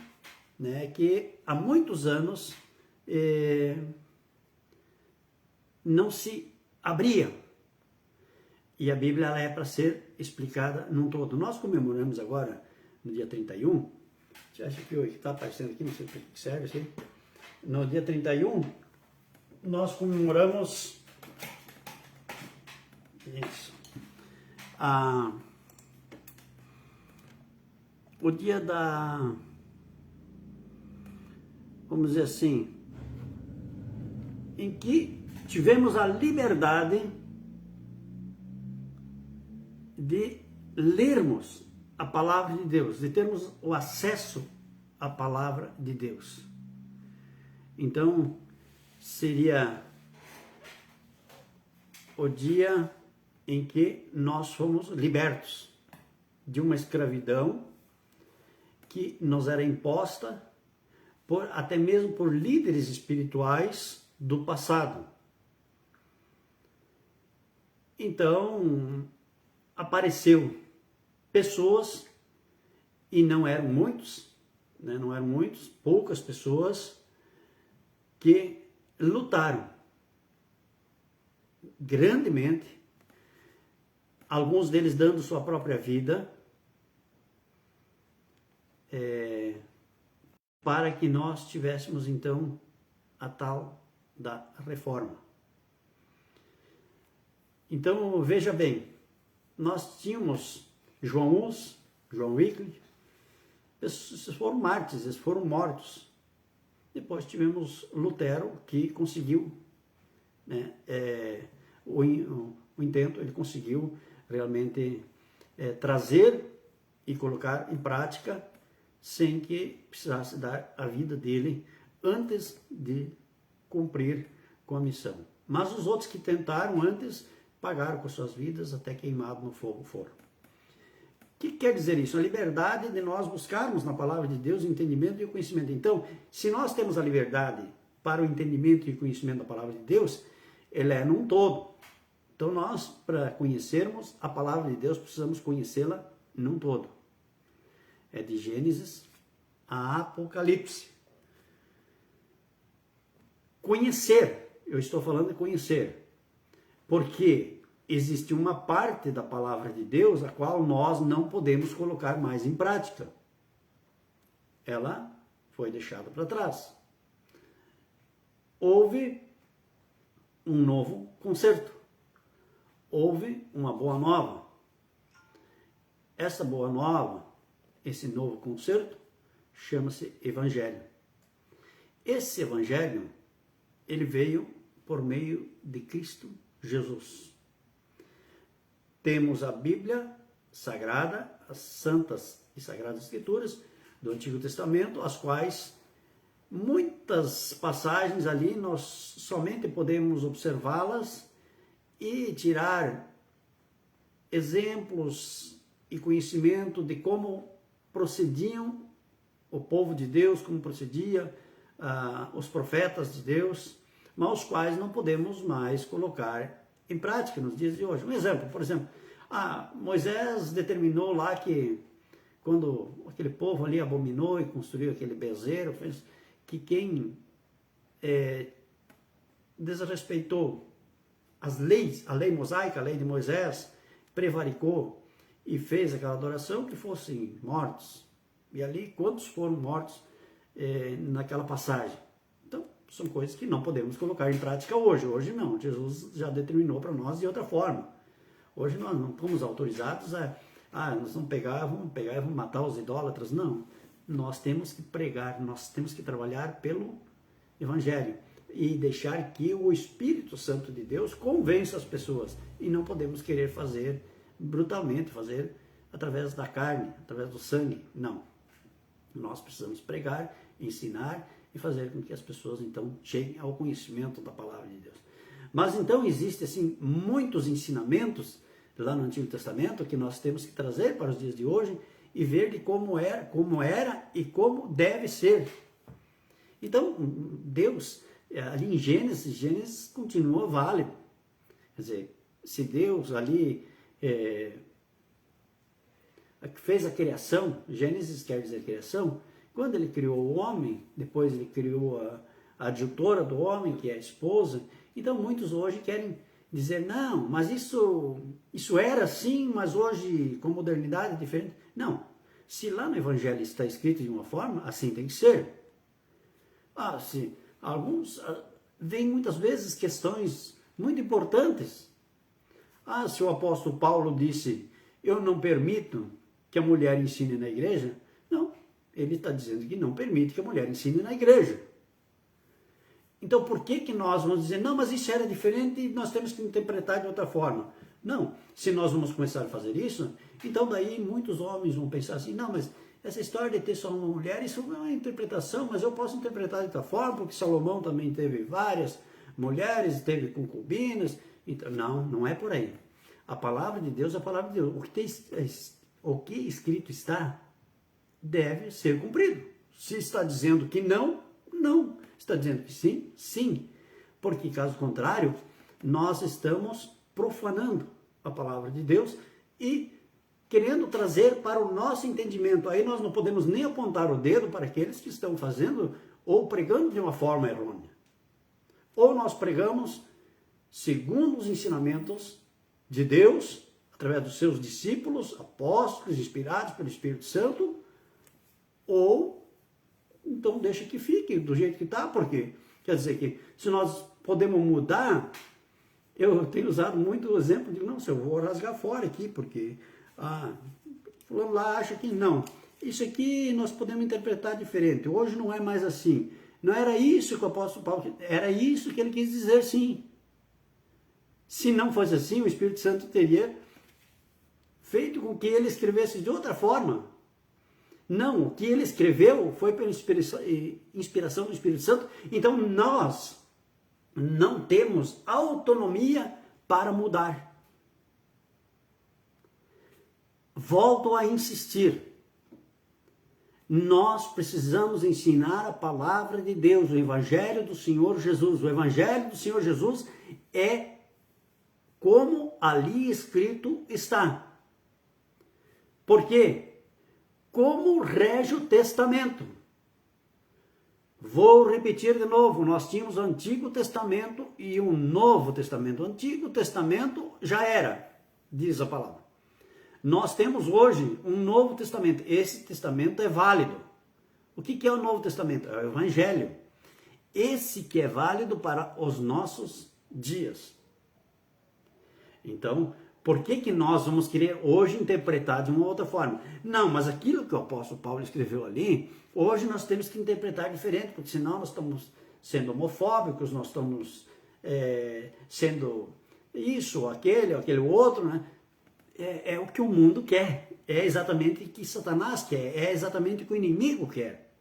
né, que há muitos anos não se abria. E a Bíblia ela é para ser explicada num todo. Nós comemoramos agora, no dia 31, você acha que está aparecendo aqui, não sei para que serve isso aí. No dia 31, nós comemoramos o dia da, vamos dizer assim, em que tivemos a liberdade de lermos a palavra de Deus, de termos o acesso à palavra de Deus. Então, seria o dia em que nós fomos libertos de uma escravidão que nos era imposta até mesmo por líderes espirituais do passado. Então, apareceu pessoas, e não eram muitos, né, poucas pessoas, que lutaram grandemente, alguns deles dando sua própria vida, para que nós tivéssemos então a tal da reforma. Então, veja bem, nós tínhamos João Hus, João Wycliffe, esses foram mártires, eles foram mortos. Depois tivemos Lutero, que conseguiu, né, o intento, ele conseguiu realmente trazer e colocar em prática sem que precisasse dar a vida dele antes de cumprir com a missão. Mas os outros que tentaram antes pagaram com suas vidas até queimados no fogo foram. O que quer dizer isso? A liberdade de nós buscarmos na palavra de Deus o entendimento e o conhecimento. Então, se nós temos a liberdade para o entendimento e o conhecimento da palavra de Deus, ele é num todo. Então, nós, para conhecermos a palavra de Deus, precisamos conhecê-la num todo. É de Gênesis a Apocalipse. Conhecer, eu estou falando de conhecer, porque existe uma parte da palavra de Deus a qual nós não podemos colocar mais em prática. Ela foi deixada para trás. Houve um novo concerto. Houve uma boa nova. Essa boa nova, esse novo concerto, chama-se Evangelho. Esse Evangelho, ele veio por meio de Cristo Jesus. Temos a Bíblia Sagrada, as Santas e Sagradas Escrituras do Antigo Testamento, as quais muitas passagens ali nós somente podemos observá-las e tirar exemplos e conhecimento de como procediam o povo de Deus, como procedia os profetas de Deus, mas os quais não podemos mais colocar em prática nos dias de hoje. Um exemplo, por exemplo, Moisés determinou lá que quando aquele povo ali abominou e construiu aquele bezerro, fez que quem desrespeitou as leis, a lei mosaica, a lei de Moisés, prevaricou e fez aquela adoração, que fossem mortos. E ali, quantos foram mortos naquela passagem? Então, são coisas que não podemos colocar em prática hoje. Hoje não, Jesus já determinou para nós de outra forma. Hoje nós não estamos autorizados nós vamos pegar e vamos matar os idólatras. Não, nós temos que pregar, nós temos que trabalhar pelo Evangelho e deixar que o Espírito Santo de Deus convença as pessoas. E não podemos querer fazer brutalmente, fazer através da carne, através do sangue. Não. Nós precisamos pregar, ensinar e fazer com que as pessoas então cheguem ao conhecimento da palavra de Deus. Mas então existem assim muitos ensinamentos lá no Antigo Testamento que nós temos que trazer para os dias de hoje e ver de como era e como deve ser. Então, Deus, ali em Gênesis continua válido. Quer dizer, se Deus ali fez a criação, Gênesis quer dizer criação, quando ele criou o homem, depois ele criou a adjutora do homem, que é a esposa. Então muitos hoje querem dizer, não, mas isso era assim, mas hoje com modernidade é diferente. Não, se lá no Evangelho está escrito de uma forma, assim tem que ser. Vem muitas vezes questões muito importantes. Se o apóstolo Paulo disse, eu não permito que a mulher ensine na igreja, não, ele está dizendo que não permite que a mulher ensine na igreja. Então, por que nós vamos dizer, não, mas isso era diferente e nós temos que interpretar de outra forma? Não, se nós vamos começar a fazer isso, então daí muitos homens vão pensar assim, não, mas essa história de ter só uma mulher, isso é uma interpretação, mas eu posso interpretar de outra forma, porque Salomão também teve várias mulheres, teve concubinas. Então, não é por aí. A palavra de Deus é a palavra de Deus. O que escrito está deve ser cumprido. Se está dizendo que não, não. Está dizendo que sim, sim. Porque, caso contrário, nós estamos profanando a palavra de Deus e querendo trazer para o nosso entendimento. Aí nós não podemos nem apontar o dedo para aqueles que estão fazendo ou pregando de uma forma errônea. Ou nós pregamos segundo os ensinamentos de Deus, através dos seus discípulos, apóstolos, inspirados pelo Espírito Santo, ou então deixa que fique do jeito que está, porque quer dizer que se nós podemos mudar Eu tenho usado muito o exemplo de, não, se eu vou rasgar fora aqui, porque fulano lá acha que não. Isso aqui nós podemos interpretar diferente. Hoje não é mais assim. Não era isso que o apóstolo Paulo, era isso que ele quis dizer, sim. Se não fosse assim, o Espírito Santo teria feito com que ele escrevesse de outra forma. Não, o que ele escreveu foi pela inspiração do Espírito Santo. Então nós não temos autonomia para mudar. Volto a insistir. Nós precisamos ensinar a palavra de Deus, o Evangelho do Senhor Jesus. O Evangelho do Senhor Jesus é como ali escrito está. Por quê? Como rege o testamento. Vou repetir de novo, nós tínhamos o Antigo Testamento e o Novo Testamento. O Antigo Testamento já era, diz a palavra. Nós temos hoje um Novo Testamento. Esse testamento é válido. O que é o Novo Testamento? É o Evangelho. Esse que é válido para os nossos dias. Então, por que nós vamos querer hoje interpretar de uma outra forma? Não, mas aquilo que o apóstolo Paulo escreveu ali, hoje nós temos que interpretar diferente, porque senão nós estamos sendo homofóbicos, nós estamos sendo isso, aquele outro, né? É o que o mundo quer, é exatamente o que Satanás quer, é exatamente o que o inimigo quer.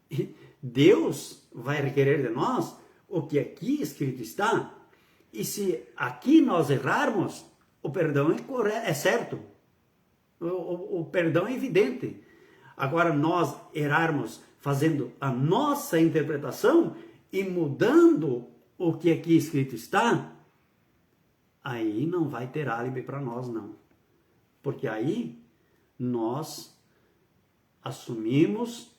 E Deus vai requerer de nós o que aqui escrito está, e se aqui nós errarmos, o perdão é certo, o perdão é evidente. Agora nós errarmos fazendo a nossa interpretação e mudando o que aqui escrito está, aí não vai ter álibi para nós, não. Porque aí nós assumimos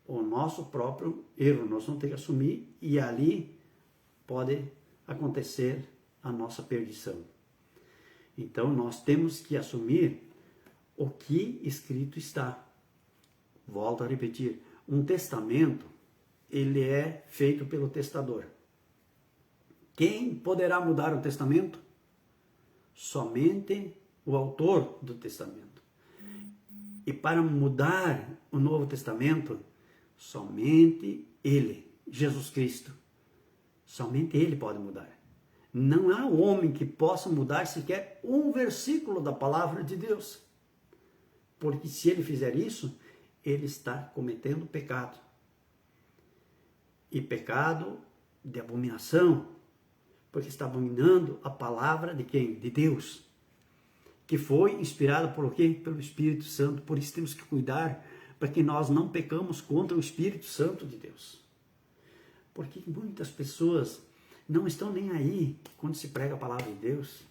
o nosso próprio erro. Nós vamos ter que assumir e ali pode acontecer a nossa perdição. Então nós temos que assumir o que escrito está. Volto a repetir, um testamento, ele é feito pelo testador. Quem poderá mudar o testamento? Somente o autor do testamento. E para mudar o Novo Testamento, somente ele, Jesus Cristo. Somente ele pode mudar. Não há homem que possa mudar sequer um versículo da palavra de Deus. Porque se ele fizer isso, ele está cometendo pecado. E pecado de abominação, porque está abominando a palavra de quem? De Deus, que foi inspirada por quê? Pelo Espírito Santo. Por isso temos que cuidar para que nós não pecamos contra o Espírito Santo de Deus. Porque muitas pessoas não estão nem aí quando se prega a palavra de Deus.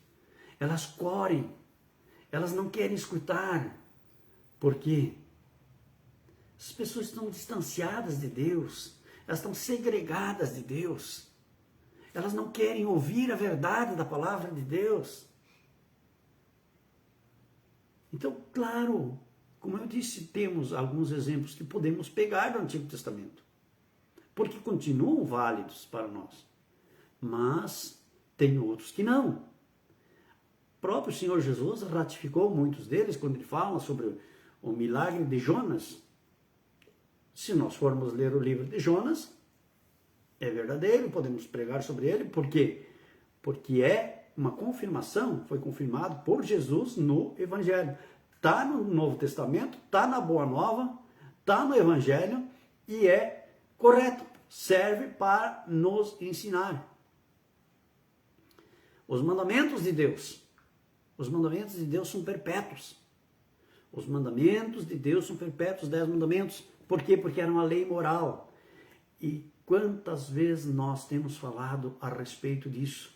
Elas correm, elas não querem escutar. Por quê? As pessoas estão distanciadas de Deus, elas estão segregadas de Deus. Elas não querem ouvir a verdade da palavra de Deus. Então, claro, como eu disse, temos alguns exemplos que podemos pegar do Antigo Testamento, porque continuam válidos para nós. Mas tem outros que não. O próprio Senhor Jesus ratificou muitos deles quando ele fala sobre o milagre de Jonas. Se nós formos ler o livro de Jonas, é verdadeiro, podemos pregar sobre ele. Por quê? Porque é uma confirmação, foi confirmado por Jesus no Evangelho. Está no Novo Testamento, está na Boa Nova, está no Evangelho e é correto, serve para nos ensinar. Os mandamentos de Deus são perpétuos. Os mandamentos de Deus são perpétuos, os 10 mandamentos. Por quê? Porque era uma lei moral. E quantas vezes nós temos falado a respeito disso?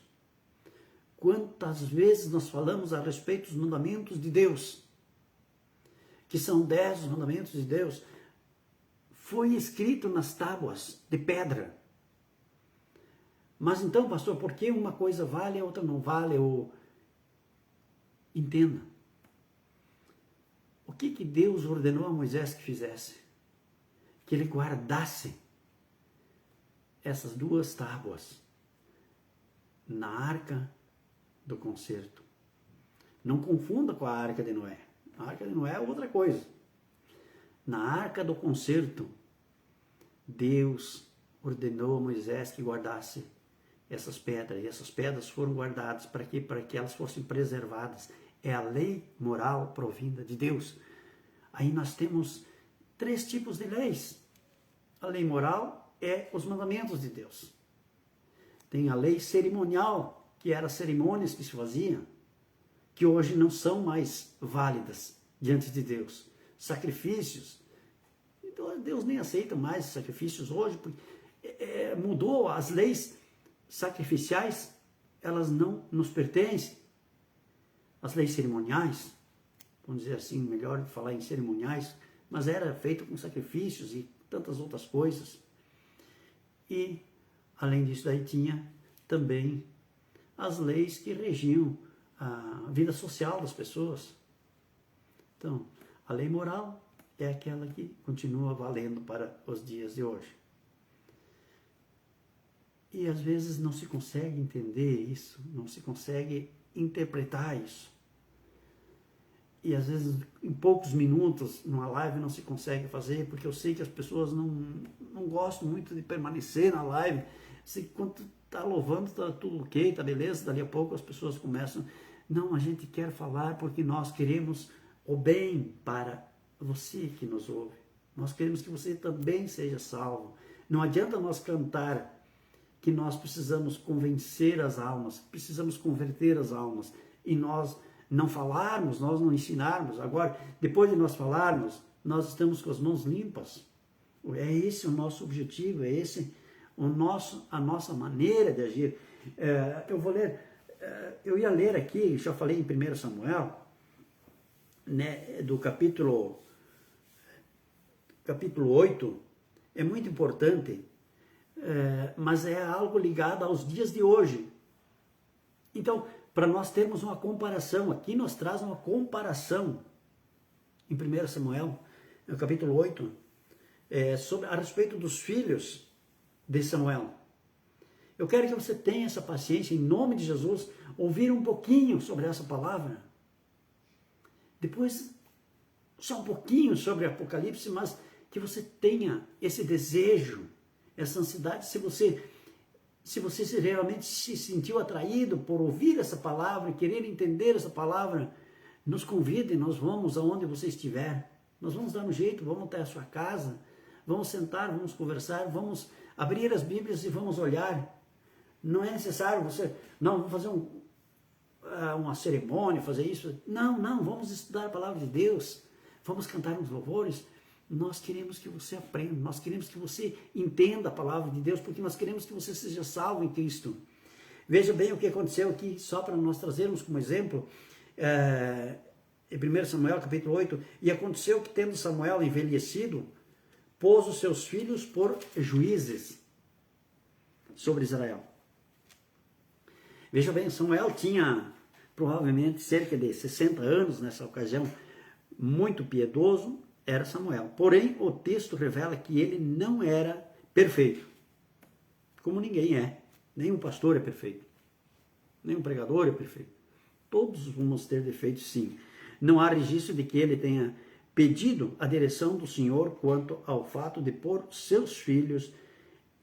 Quantas vezes nós falamos a respeito dos mandamentos de Deus? Que são 10 mandamentos de Deus. Foi escrito nas tábuas de pedra. Mas então, pastor, por que uma coisa vale e a outra não vale? Entenda. O que Deus ordenou a Moisés que fizesse? Que ele guardasse essas 2 tábuas na arca do concerto. Não confunda com a arca de Noé. A arca de Noé é outra coisa. Na arca do concerto, Deus ordenou a Moisés que guardasse essas pedras. E essas pedras foram guardadas para quê? Para que elas fossem preservadas. É a lei moral provinda de Deus. Aí nós temos 3 tipos de leis. A lei moral é os mandamentos de Deus. Tem a lei cerimonial, que eram as cerimônias que se faziam, que hoje não são mais válidas diante de Deus. Sacrifícios. Então Deus nem aceita mais sacrifícios hoje, porque mudou as leis sacrificiais, elas não nos pertencem. As leis cerimoniais, vamos dizer assim, melhor falar em cerimoniais, mas era feito com sacrifícios e tantas outras coisas. E, além disso, daí tinha também as leis que regiam a vida social das pessoas. Então, a lei moral é aquela que continua valendo para os dias de hoje. E às vezes não se consegue entender isso, não se consegue interpretar isso. E às vezes em poucos minutos numa live não se consegue fazer, porque eu sei que as pessoas não gostam muito de permanecer na live. Sei que quando está louvando está tudo ok, está beleza, dali a pouco as pessoas começam, não, a gente quer falar porque nós queremos o bem para você que nos ouve. Nós queremos que você também seja salvo. Não adianta nós cantar que nós precisamos convencer as almas, precisamos converter as almas, e nós não falarmos, nós não ensinarmos. Agora, depois de nós falarmos, nós estamos com as mãos limpas. É esse o nosso objetivo, é esse a nossa maneira de agir. Eu ia ler aqui, já falei em 1 Samuel, né, do capítulo 8, é muito importante, mas é algo ligado aos dias de hoje. Então, para nós termos uma comparação, aqui nos traz uma comparação, em 1 Samuel, no capítulo 8, a respeito dos filhos de Samuel. Eu quero que você tenha essa paciência, em nome de Jesus, ouvir um pouquinho sobre essa palavra. Depois, só um pouquinho sobre Apocalipse, mas que você tenha esse desejo, essa ansiedade, se você realmente se sentiu atraído por ouvir essa palavra e querer entender essa palavra, nos convide, nós vamos aonde você estiver. Nós vamos dar um jeito, vamos até a sua casa, vamos sentar, vamos conversar, vamos abrir as Bíblias e vamos olhar. Não é necessário vamos fazer uma cerimônia, fazer isso. Não, vamos estudar a palavra de Deus, vamos cantar uns louvores. Nós queremos que você aprenda, nós queremos que você entenda a palavra de Deus, porque nós queremos que você seja salvo em Cristo. Veja bem o que aconteceu aqui, só para nós trazermos como exemplo, em 1 Samuel capítulo 8, e aconteceu que, tendo Samuel envelhecido, pôs os seus filhos por juízes sobre Israel. Veja bem, Samuel tinha provavelmente cerca de 60 anos nessa ocasião, muito piedoso, era Samuel. Porém, o texto revela que ele não era perfeito, como ninguém é. Nenhum pastor é perfeito, nenhum pregador é perfeito. Todos vamos ter defeitos, sim. Não há registro de que ele tenha pedido a direção do Senhor quanto ao fato de pôr seus filhos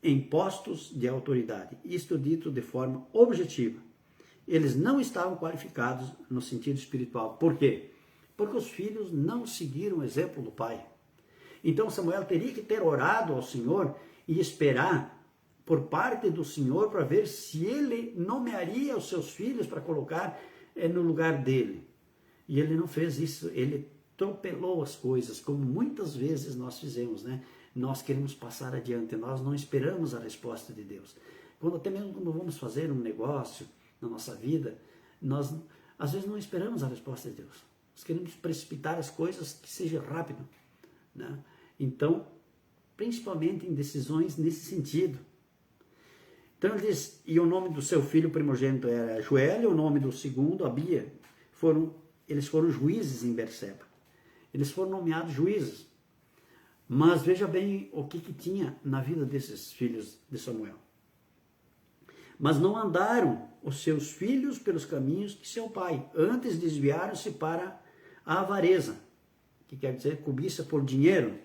em postos de autoridade. Isto dito de forma objetiva. Eles não estavam qualificados no sentido espiritual. Por quê? Porque os filhos não seguiram o exemplo do pai. Então Samuel teria que ter orado ao Senhor e esperar por parte do Senhor para ver se ele nomearia os seus filhos para colocar no lugar dele. E ele não fez isso, ele atropelou as coisas, como muitas vezes nós fizemos, né? Nós queremos passar adiante, nós não esperamos a resposta de Deus. Até mesmo quando vamos fazer um negócio na nossa vida, nós às vezes não esperamos a resposta de Deus. Nós queremos precipitar as coisas que seja rápido, né? Então, principalmente em decisões nesse sentido. Então ele diz, e o nome do seu filho primogênito era Joel, e o nome do segundo, Abia. Eles foram juízes em Berseba. Eles foram nomeados juízes. Mas veja bem o que tinha na vida desses filhos de Samuel. Mas não andaram os seus filhos pelos caminhos de seu pai. Antes desviaram-se para a avareza, que quer dizer cobiça por dinheiro,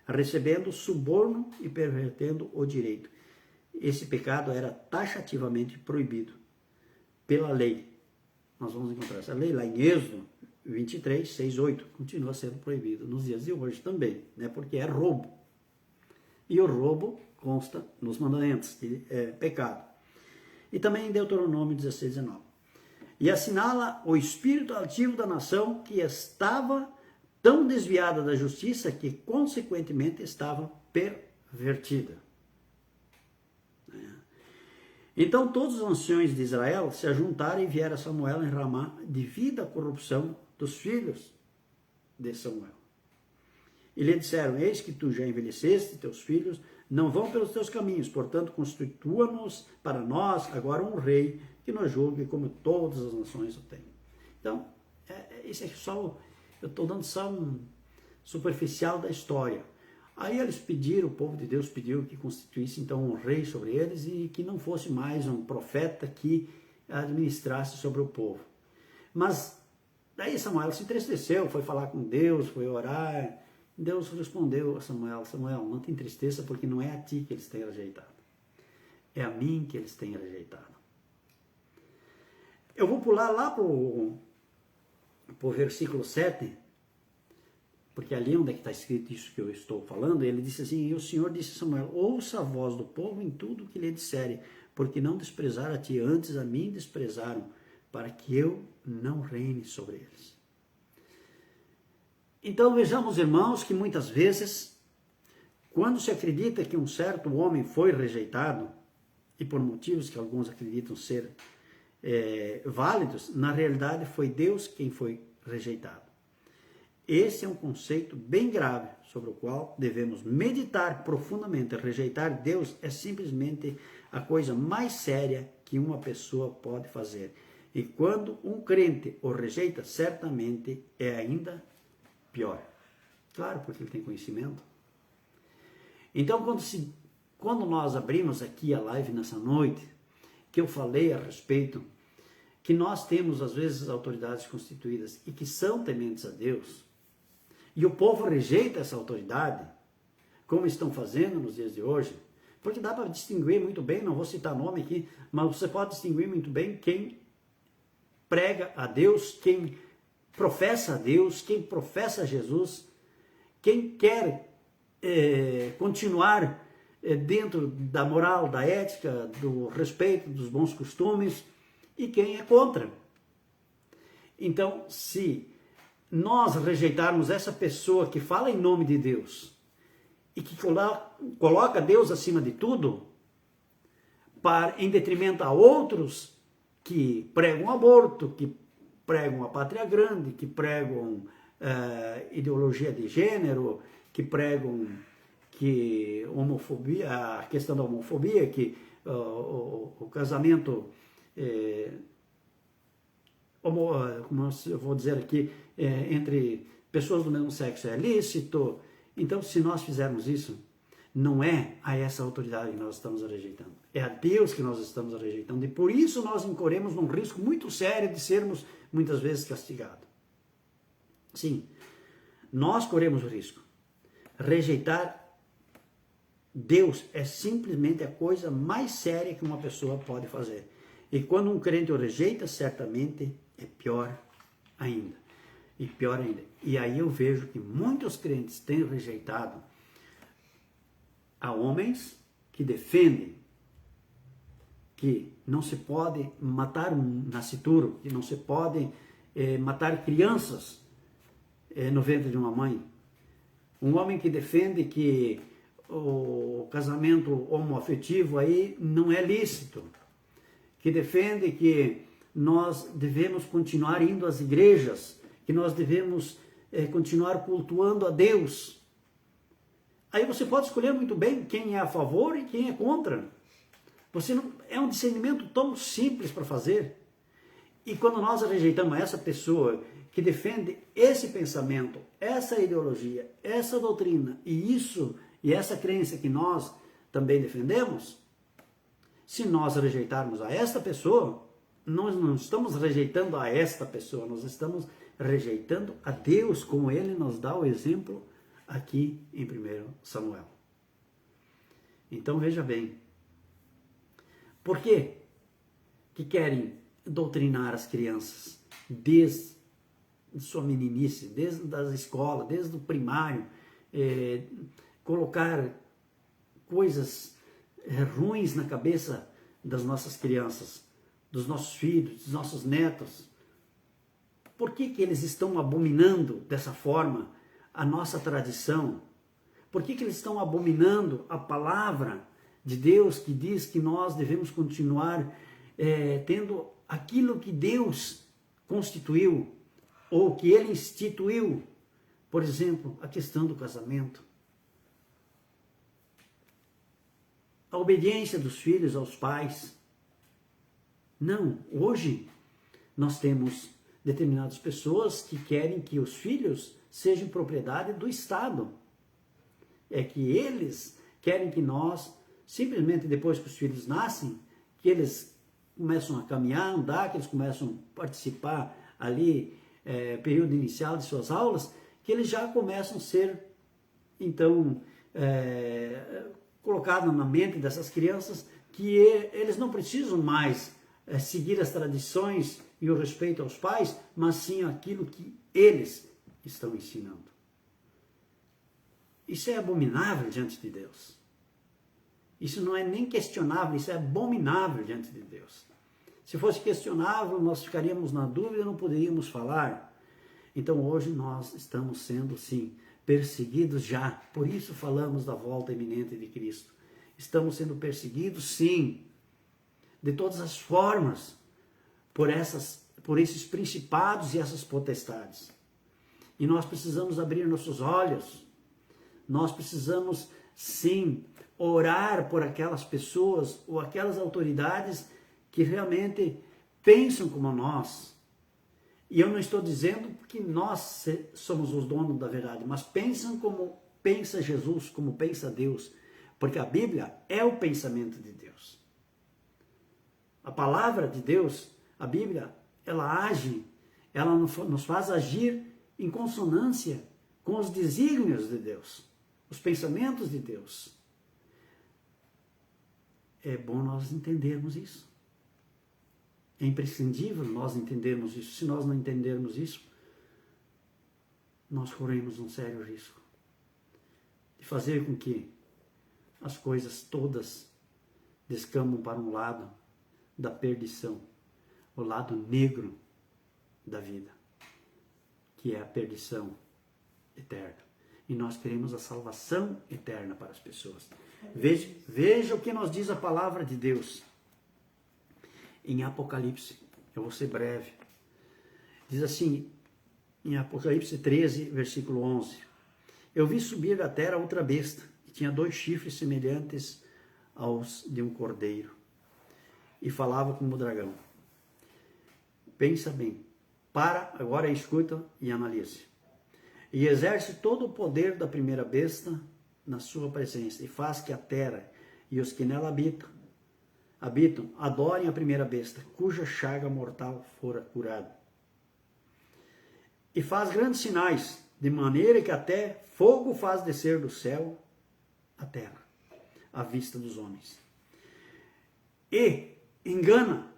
recebendo suborno e pervertendo o direito. Esse pecado era taxativamente proibido pela lei. Nós vamos encontrar essa lei lá em Êxodo 23, 6, 8. Continua sendo proibido nos dias de hoje também, né? Porque é roubo. E o roubo consta nos mandamentos, é pecado. E também em Deuteronômio 16, 19. E assinala o espírito altivo da nação que estava tão desviada da justiça que, consequentemente, estava pervertida. Então todos os anciões de Israel se ajuntaram e vieram a Samuel em Ramá devido à corrupção dos filhos de Samuel. E lhe disseram: eis que tu já envelheceste, teus filhos não vão pelos teus caminhos, portanto constitua-nos para nós agora um rei que nos julgue como todas as nações o têm. Então, esse é só, eu estou dando só um superficial da história. Aí eles pediram, o povo de Deus pediu que constituísse então um rei sobre eles e que não fosse mais um profeta que administrasse sobre o povo. Mas daí Samuel se entristeceu, foi falar com Deus, foi orar. Deus respondeu a Samuel: Samuel, não te entristeça, porque não é a ti que eles têm rejeitado, é a mim que eles têm rejeitado. Eu vou pular lá para o versículo 7, porque ali onde é que está escrito isso que eu estou falando, ele disse assim: e o Senhor disse a Samuel: ouça a voz do povo em tudo que lhe disserem, porque não desprezaram a ti, antes a mim desprezaram, para que eu não reine sobre eles. Então vejamos, irmãos, que muitas vezes, quando se acredita que um certo homem foi rejeitado, e por motivos que alguns acreditam ser válidos, na realidade foi Deus quem foi rejeitado. Esse é um conceito bem grave, sobre o qual devemos meditar profundamente. Rejeitar Deus é simplesmente a coisa mais séria que uma pessoa pode fazer. E quando um crente o rejeita, certamente é ainda pior. Claro, porque ele tem conhecimento. Então, quando nós abrimos aqui a live nessa noite, que eu falei a respeito, que nós temos às vezes autoridades constituídas e que são tementes a Deus, e o povo rejeita essa autoridade, como estão fazendo nos dias de hoje, porque dá para distinguir muito bem, não vou citar nome aqui, mas você pode distinguir muito bem quem prega a Deus, quem professa a Deus, quem professa a Jesus, quem quer continuar dentro da moral, da ética, do respeito, dos bons costumes, e quem é contra. Então, se nós rejeitarmos essa pessoa que fala em nome de Deus e que coloca Deus acima de tudo, em detrimento a outros que pregam aborto, que pregam a pátria grande, que pregam ideologia de gênero, que pregam que homofobia, a questão da homofobia, que o casamento, como eu vou dizer aqui, entre pessoas do mesmo sexo é lícito. Então, se nós fizermos isso, não é a essa autoridade que nós estamos rejeitando, é a Deus que nós estamos rejeitando, e por isso nós incorremos num risco muito sério de sermos muitas vezes castigados. Sim, nós corremos o risco. Rejeitar Deus é simplesmente a coisa mais séria que uma pessoa pode fazer. E quando um crente o rejeita, certamente é pior ainda. E pior ainda. E aí eu vejo que muitos crentes têm rejeitado a homens que defendem que não se pode matar um nascituro, que não se pode matar crianças no ventre de uma mãe. Um homem que defende que o casamento homoafetivo aí não é lícito, que defende que nós devemos continuar indo às igrejas, que nós devemos continuar cultuando a Deus. Aí você pode escolher muito bem quem é a favor e quem é contra. Você não, é um discernimento tão simples para fazer. E quando nós rejeitamos essa pessoa que defende esse pensamento, essa ideologia, essa doutrina e essa crença que nós também defendemos, Se nós rejeitarmos a esta pessoa, nós não estamos rejeitando a esta pessoa, nós estamos rejeitando a Deus, como Ele nos dá o exemplo aqui em 1 Samuel. Então veja bem, por que querem doutrinar as crianças desde sua meninice, desde as escolas, desde o primário, colocar coisas ruins na cabeça das nossas crianças, dos nossos filhos, dos nossos netos? Por que eles estão abominando dessa forma a nossa tradição? Por que eles estão abominando a palavra de Deus que diz que nós devemos continuar tendo aquilo que Deus constituiu ou que Ele instituiu? Por exemplo, a questão do casamento. A obediência dos filhos aos pais. Não, hoje nós temos determinadas pessoas que querem que os filhos sejam propriedade do Estado. É que eles querem que nós, simplesmente depois que os filhos nascem, que eles começam a caminhar, andar, que eles começam a participar ali, período inicial de suas aulas, que eles já começam a ser, então, colocados na mente dessas crianças que eles não precisam mais seguir as tradições e o respeito aos pais, mas sim aquilo que eles estão ensinando. Isso é abominável diante de Deus. Isso não é nem questionável, isso é abominável diante de Deus. Se fosse questionável, nós ficaríamos na dúvida, não poderíamos falar. Então hoje nós estamos sendo, sim, perseguidos já. Por isso falamos da volta iminente de Cristo. Estamos sendo perseguidos, sim, de todas as formas, por esses principados e essas potestades. E nós precisamos abrir nossos olhos. Nós precisamos, sim, orar por aquelas pessoas ou aquelas autoridades que realmente pensam como nós. E eu não estou dizendo que nós somos os donos da verdade, mas pensam como pensa Jesus, como pensa Deus. Porque a Bíblia é o pensamento de Deus. A palavra de Deus, a Bíblia, ela age, ela nos faz agir em consonância com os desígnios de Deus, os pensamentos de Deus. É bom nós entendermos isso. É imprescindível nós entendermos isso. Se nós não entendermos isso, nós corremos um sério risco de fazer com que as coisas todas descambam para um lado da perdição, o lado negro da vida, que é a perdição eterna. E nós queremos a salvação eterna para as pessoas. Veja o que nos diz a palavra de Deus em Apocalipse. Eu vou ser breve. Diz assim, em Apocalipse 13, versículo 11: Eu vi subir da terra outra besta, que tinha 2 chifres semelhantes aos de um cordeiro, e falava como dragão. Pensa bem. Agora escuta e analise. E exerce todo o poder da primeira besta na sua presença, e faz que a terra e os que nela habitam, adorem a primeira besta, cuja chaga mortal fora curada. E faz grandes sinais, de maneira que até fogo faz descer do céu à terra, à vista dos homens. E engana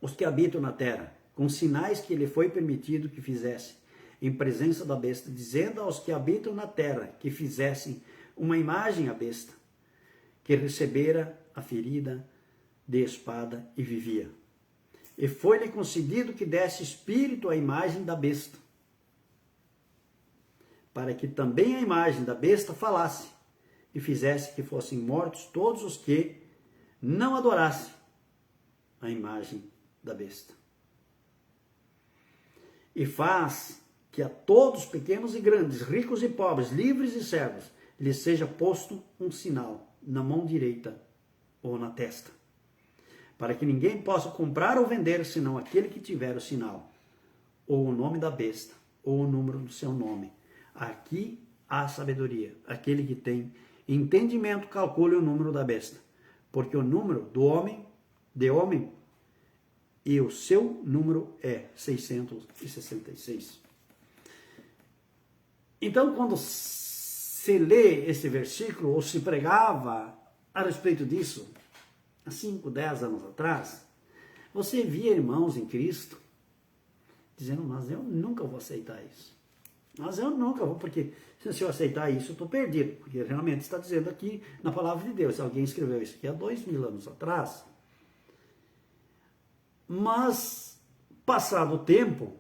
os que habitam na terra, com sinais que lhe foi permitido que fizesse, em presença da besta, dizendo aos que habitam na terra que fizessem uma imagem à besta, que recebera a ferida de espada e vivia. E foi-lhe concedido que desse espírito à imagem da besta, para que também a imagem da besta falasse, e fizesse que fossem mortos todos os que não adorassem a imagem da besta. E faz que a todos, pequenos e grandes, ricos e pobres, livres e servos, lhes seja posto um sinal na mão direita ou na testa, para que ninguém possa comprar ou vender, senão aquele que tiver o sinal, ou o nome da besta, ou o número do seu nome. Aqui há sabedoria. Aquele que tem entendimento, calcule o número da besta, porque o número de homem, e o seu número é 666. Então, quando se lê esse versículo, ou se pregava a respeito disso, há 5, 10 anos atrás, você via irmãos em Cristo dizendo, mas eu nunca vou aceitar isso. Mas eu nunca vou, porque se eu aceitar isso, eu estou perdido. Porque realmente está dizendo aqui na palavra de Deus. Alguém escreveu isso aqui há 2000 anos atrás. Mas, passado o tempo,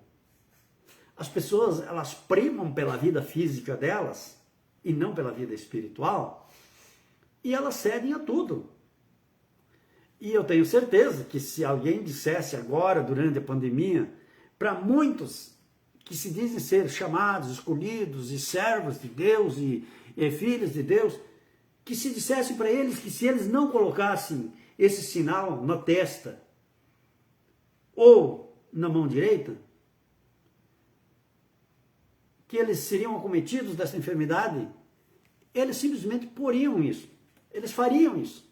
as pessoas, elas primam pela vida física delas e não pela vida espiritual, e elas cedem a tudo. E eu tenho certeza que se alguém dissesse agora, durante a pandemia, para muitos que se dizem ser chamados, escolhidos e servos de Deus e filhos de Deus, que se dissesse para eles que se eles não colocassem esse sinal na testa ou na mão direita, que eles seriam acometidos dessa enfermidade, eles simplesmente poriam isso, eles fariam isso.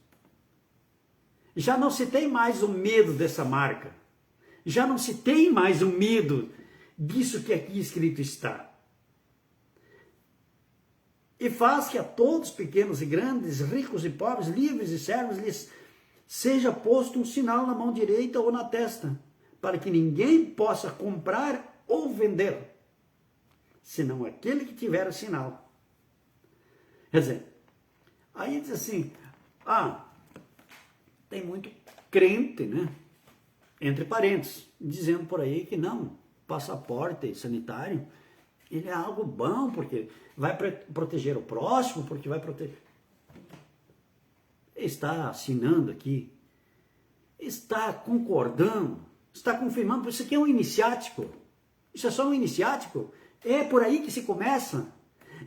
Já não se tem mais o medo dessa marca, já não se tem mais o medo disso que aqui escrito está. E faz que a todos, pequenos e grandes, ricos e pobres, livres e servos, lhes seja posto um sinal na mão direita ou na testa, para que ninguém possa comprar ou vender, senão aquele que tiver o sinal. Quer dizer, aí diz assim, tem muito crente, né? Entre parênteses, dizendo por aí que não, passaporte sanitário, ele é algo bom, porque vai proteger o próximo, porque vai proteger... Está assinando aqui, está concordando, está confirmando, isso aqui é um iniciático, isso é só um iniciático, é por aí que se começa,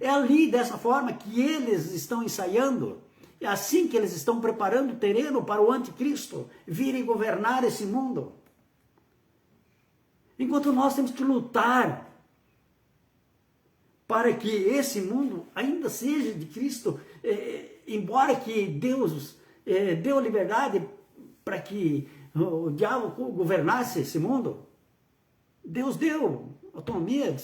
é ali dessa forma que eles estão ensaiando, é assim que eles estão preparando o terreno para o anticristo vir e governar esse mundo. Enquanto nós temos que lutar para que esse mundo ainda seja de Cristo, embora que Deus deu liberdade para que o diabo governasse esse mundo, Deus deu autonomia,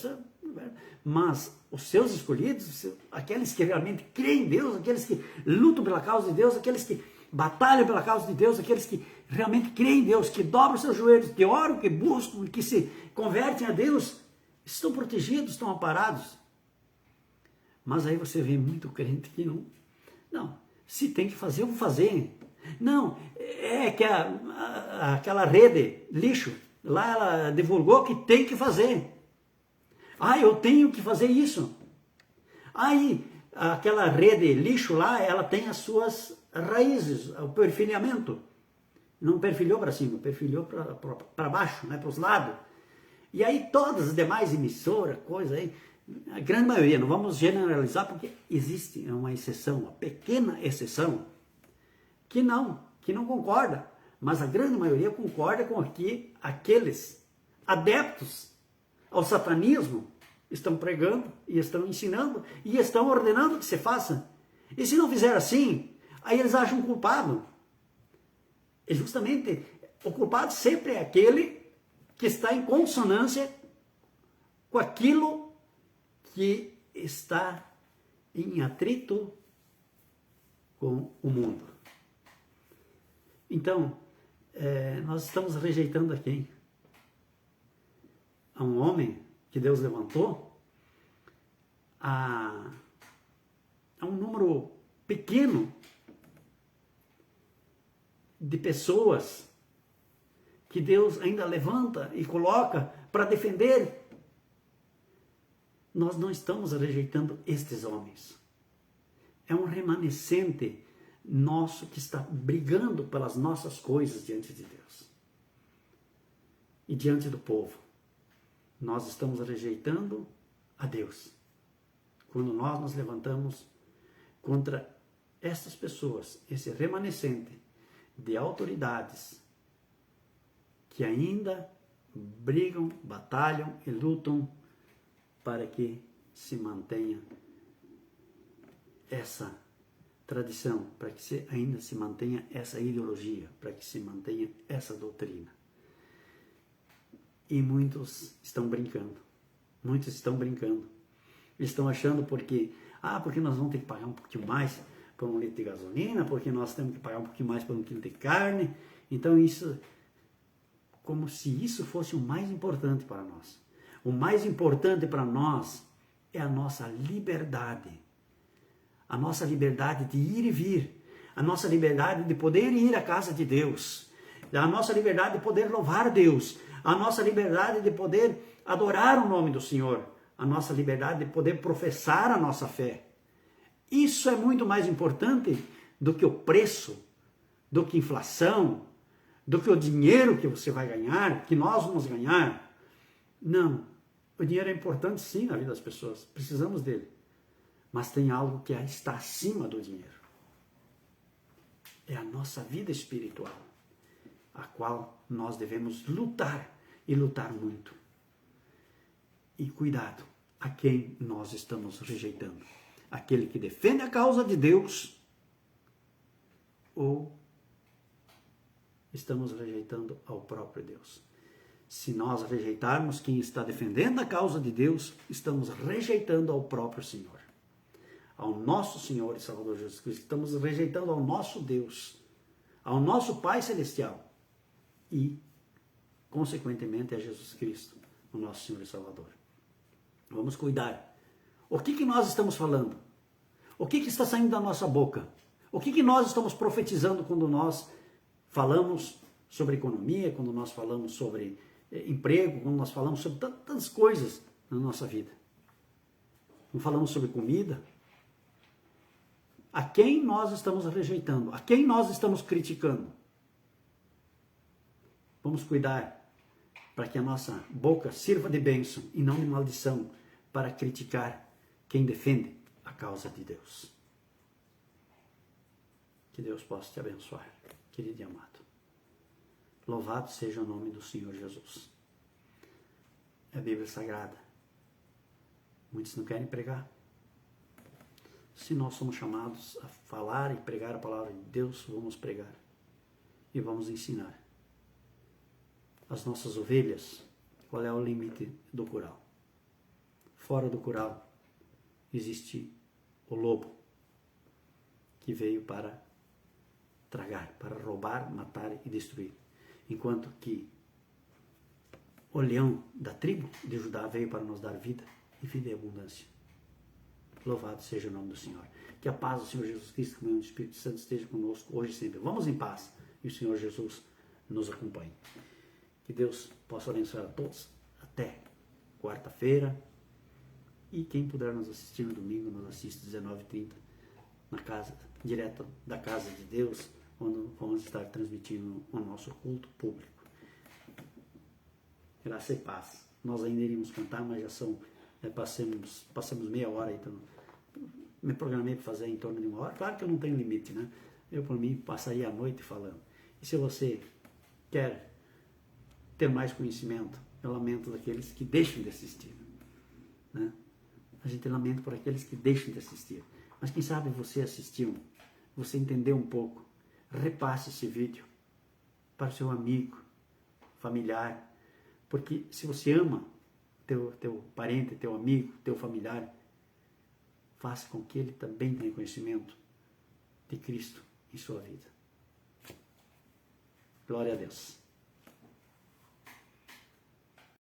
mas os seus escolhidos, aqueles que realmente creem em Deus, aqueles que lutam pela causa de Deus, aqueles que batalham pela causa de Deus, aqueles que realmente creem em Deus, que dobram seus joelhos, que oram, que buscam, que se convertem a Deus, estão protegidos, estão amparados. Mas aí você vê muito crente que não, se tem que fazer, eu vou fazer. Não, é que aquela rede lixo, lá ela divulgou que tem que fazer. Eu tenho que fazer isso. Aí, aquela rede lixo lá, ela tem as suas raízes, o perfilhamento. Não perfilhou para cima, perfilhou para baixo, né, para os lados. E aí todas as demais emissoras, coisa aí, a grande maioria, não vamos generalizar porque existe uma exceção, uma pequena exceção, que não concorda. Mas a grande maioria concorda com que aqueles adeptos ao satanismo estão pregando e estão ensinando e estão ordenando que se faça. E se não fizer assim, aí eles acham culpado. E justamente o culpado sempre é aquele que está em consonância com aquilo que está em atrito com o mundo. Então, nós estamos rejeitando a quem? A um homem que Deus levantou, a um número pequeno de pessoas que Deus ainda levanta e coloca para defender. Nós não estamos rejeitando estes homens. É um remanescente nosso que está brigando pelas nossas coisas diante de Deus e diante do povo. Nós estamos rejeitando a Deus quando nós nos levantamos contra essas pessoas, esse remanescente de autoridades que ainda brigam, batalham e lutam para que se mantenha essa tradição, para que ainda se mantenha essa ideologia, para que se mantenha essa doutrina. E muitos estão brincando. Muitos estão brincando. Estão achando porque nós vamos ter que pagar um pouquinho mais por um litro de gasolina, porque nós temos que pagar um pouquinho mais por um quilo de carne. Então isso, como se isso fosse o mais importante para nós. O mais importante para nós é a nossa liberdade. A nossa liberdade de ir e vir. A nossa liberdade de poder ir à casa de Deus. A nossa liberdade de poder louvar Deus. A nossa liberdade de poder adorar o nome do Senhor. A nossa liberdade de poder professar a nossa fé. Isso é muito mais importante do que o preço, do que inflação, do que o dinheiro que você vai ganhar, que nós vamos ganhar. Não, o dinheiro é importante sim na vida das pessoas, precisamos dele. Mas tem algo que está acima do dinheiro. É a nossa vida espiritual, a qual nós devemos lutar e lutar muito. E cuidado a quem nós estamos rejeitando. Aquele que defende a causa de Deus ou estamos rejeitando ao próprio Deus. Se nós rejeitarmos quem está defendendo a causa de Deus, estamos rejeitando ao próprio Senhor. Ao nosso Senhor e Salvador Jesus Cristo. Estamos rejeitando ao nosso Deus, ao nosso Pai Celestial e, consequentemente, a Jesus Cristo, o nosso Senhor e Salvador. Vamos cuidar. O que nós estamos falando? O que está saindo da nossa boca? O que nós estamos profetizando quando nós falamos sobre economia, quando nós falamos sobre emprego, quando nós falamos sobre tantas coisas na nossa vida? Não falamos sobre comida? A quem nós estamos rejeitando? A quem nós estamos criticando? Vamos cuidar para que a nossa boca sirva de bênção e não de maldição para criticar quem defende a causa de Deus. Que Deus possa te abençoar, querido e amado. Louvado seja o nome do Senhor Jesus. É a Bíblia Sagrada. Muitos não querem pregar. Se nós somos chamados a falar e pregar a palavra de Deus, vamos pregar e vamos ensinar. As nossas ovelhas, qual é o limite do curral? Fora do curral existe o lobo, que veio para tragar, para roubar, matar e destruir. Enquanto que o leão da tribo de Judá veio para nos dar vida e vida em abundância. Louvado seja o nome do Senhor. Que a paz do Senhor Jesus Cristo, comunhão do Espírito Santo, esteja conosco hoje e sempre. Vamos em paz e o Senhor Jesus nos acompanhe. Que Deus possa abençoar a todos. Até quarta-feira. E quem puder nos assistir no domingo, nos assiste às 19h30 na casa, direto da casa de Deus, onde vamos estar transmitindo o nosso culto público. Graça e paz. Nós ainda iríamos cantar, mas já são, passamos meia hora, então me programei para fazer em torno de 1 hora. Claro que eu não tenho limite, né? Eu, por mim, passaria a noite falando. E se você quer ter mais conhecimento, eu lamento daqueles que deixam de assistir, né? A gente lamenta por aqueles que deixam de assistir. Mas quem sabe você assistiu, você entendeu um pouco. Repasse esse vídeo para o seu amigo, familiar. Porque se você ama teu parente, teu amigo, teu familiar, faça com que ele também tenha conhecimento de Cristo em sua vida. Glória a Deus.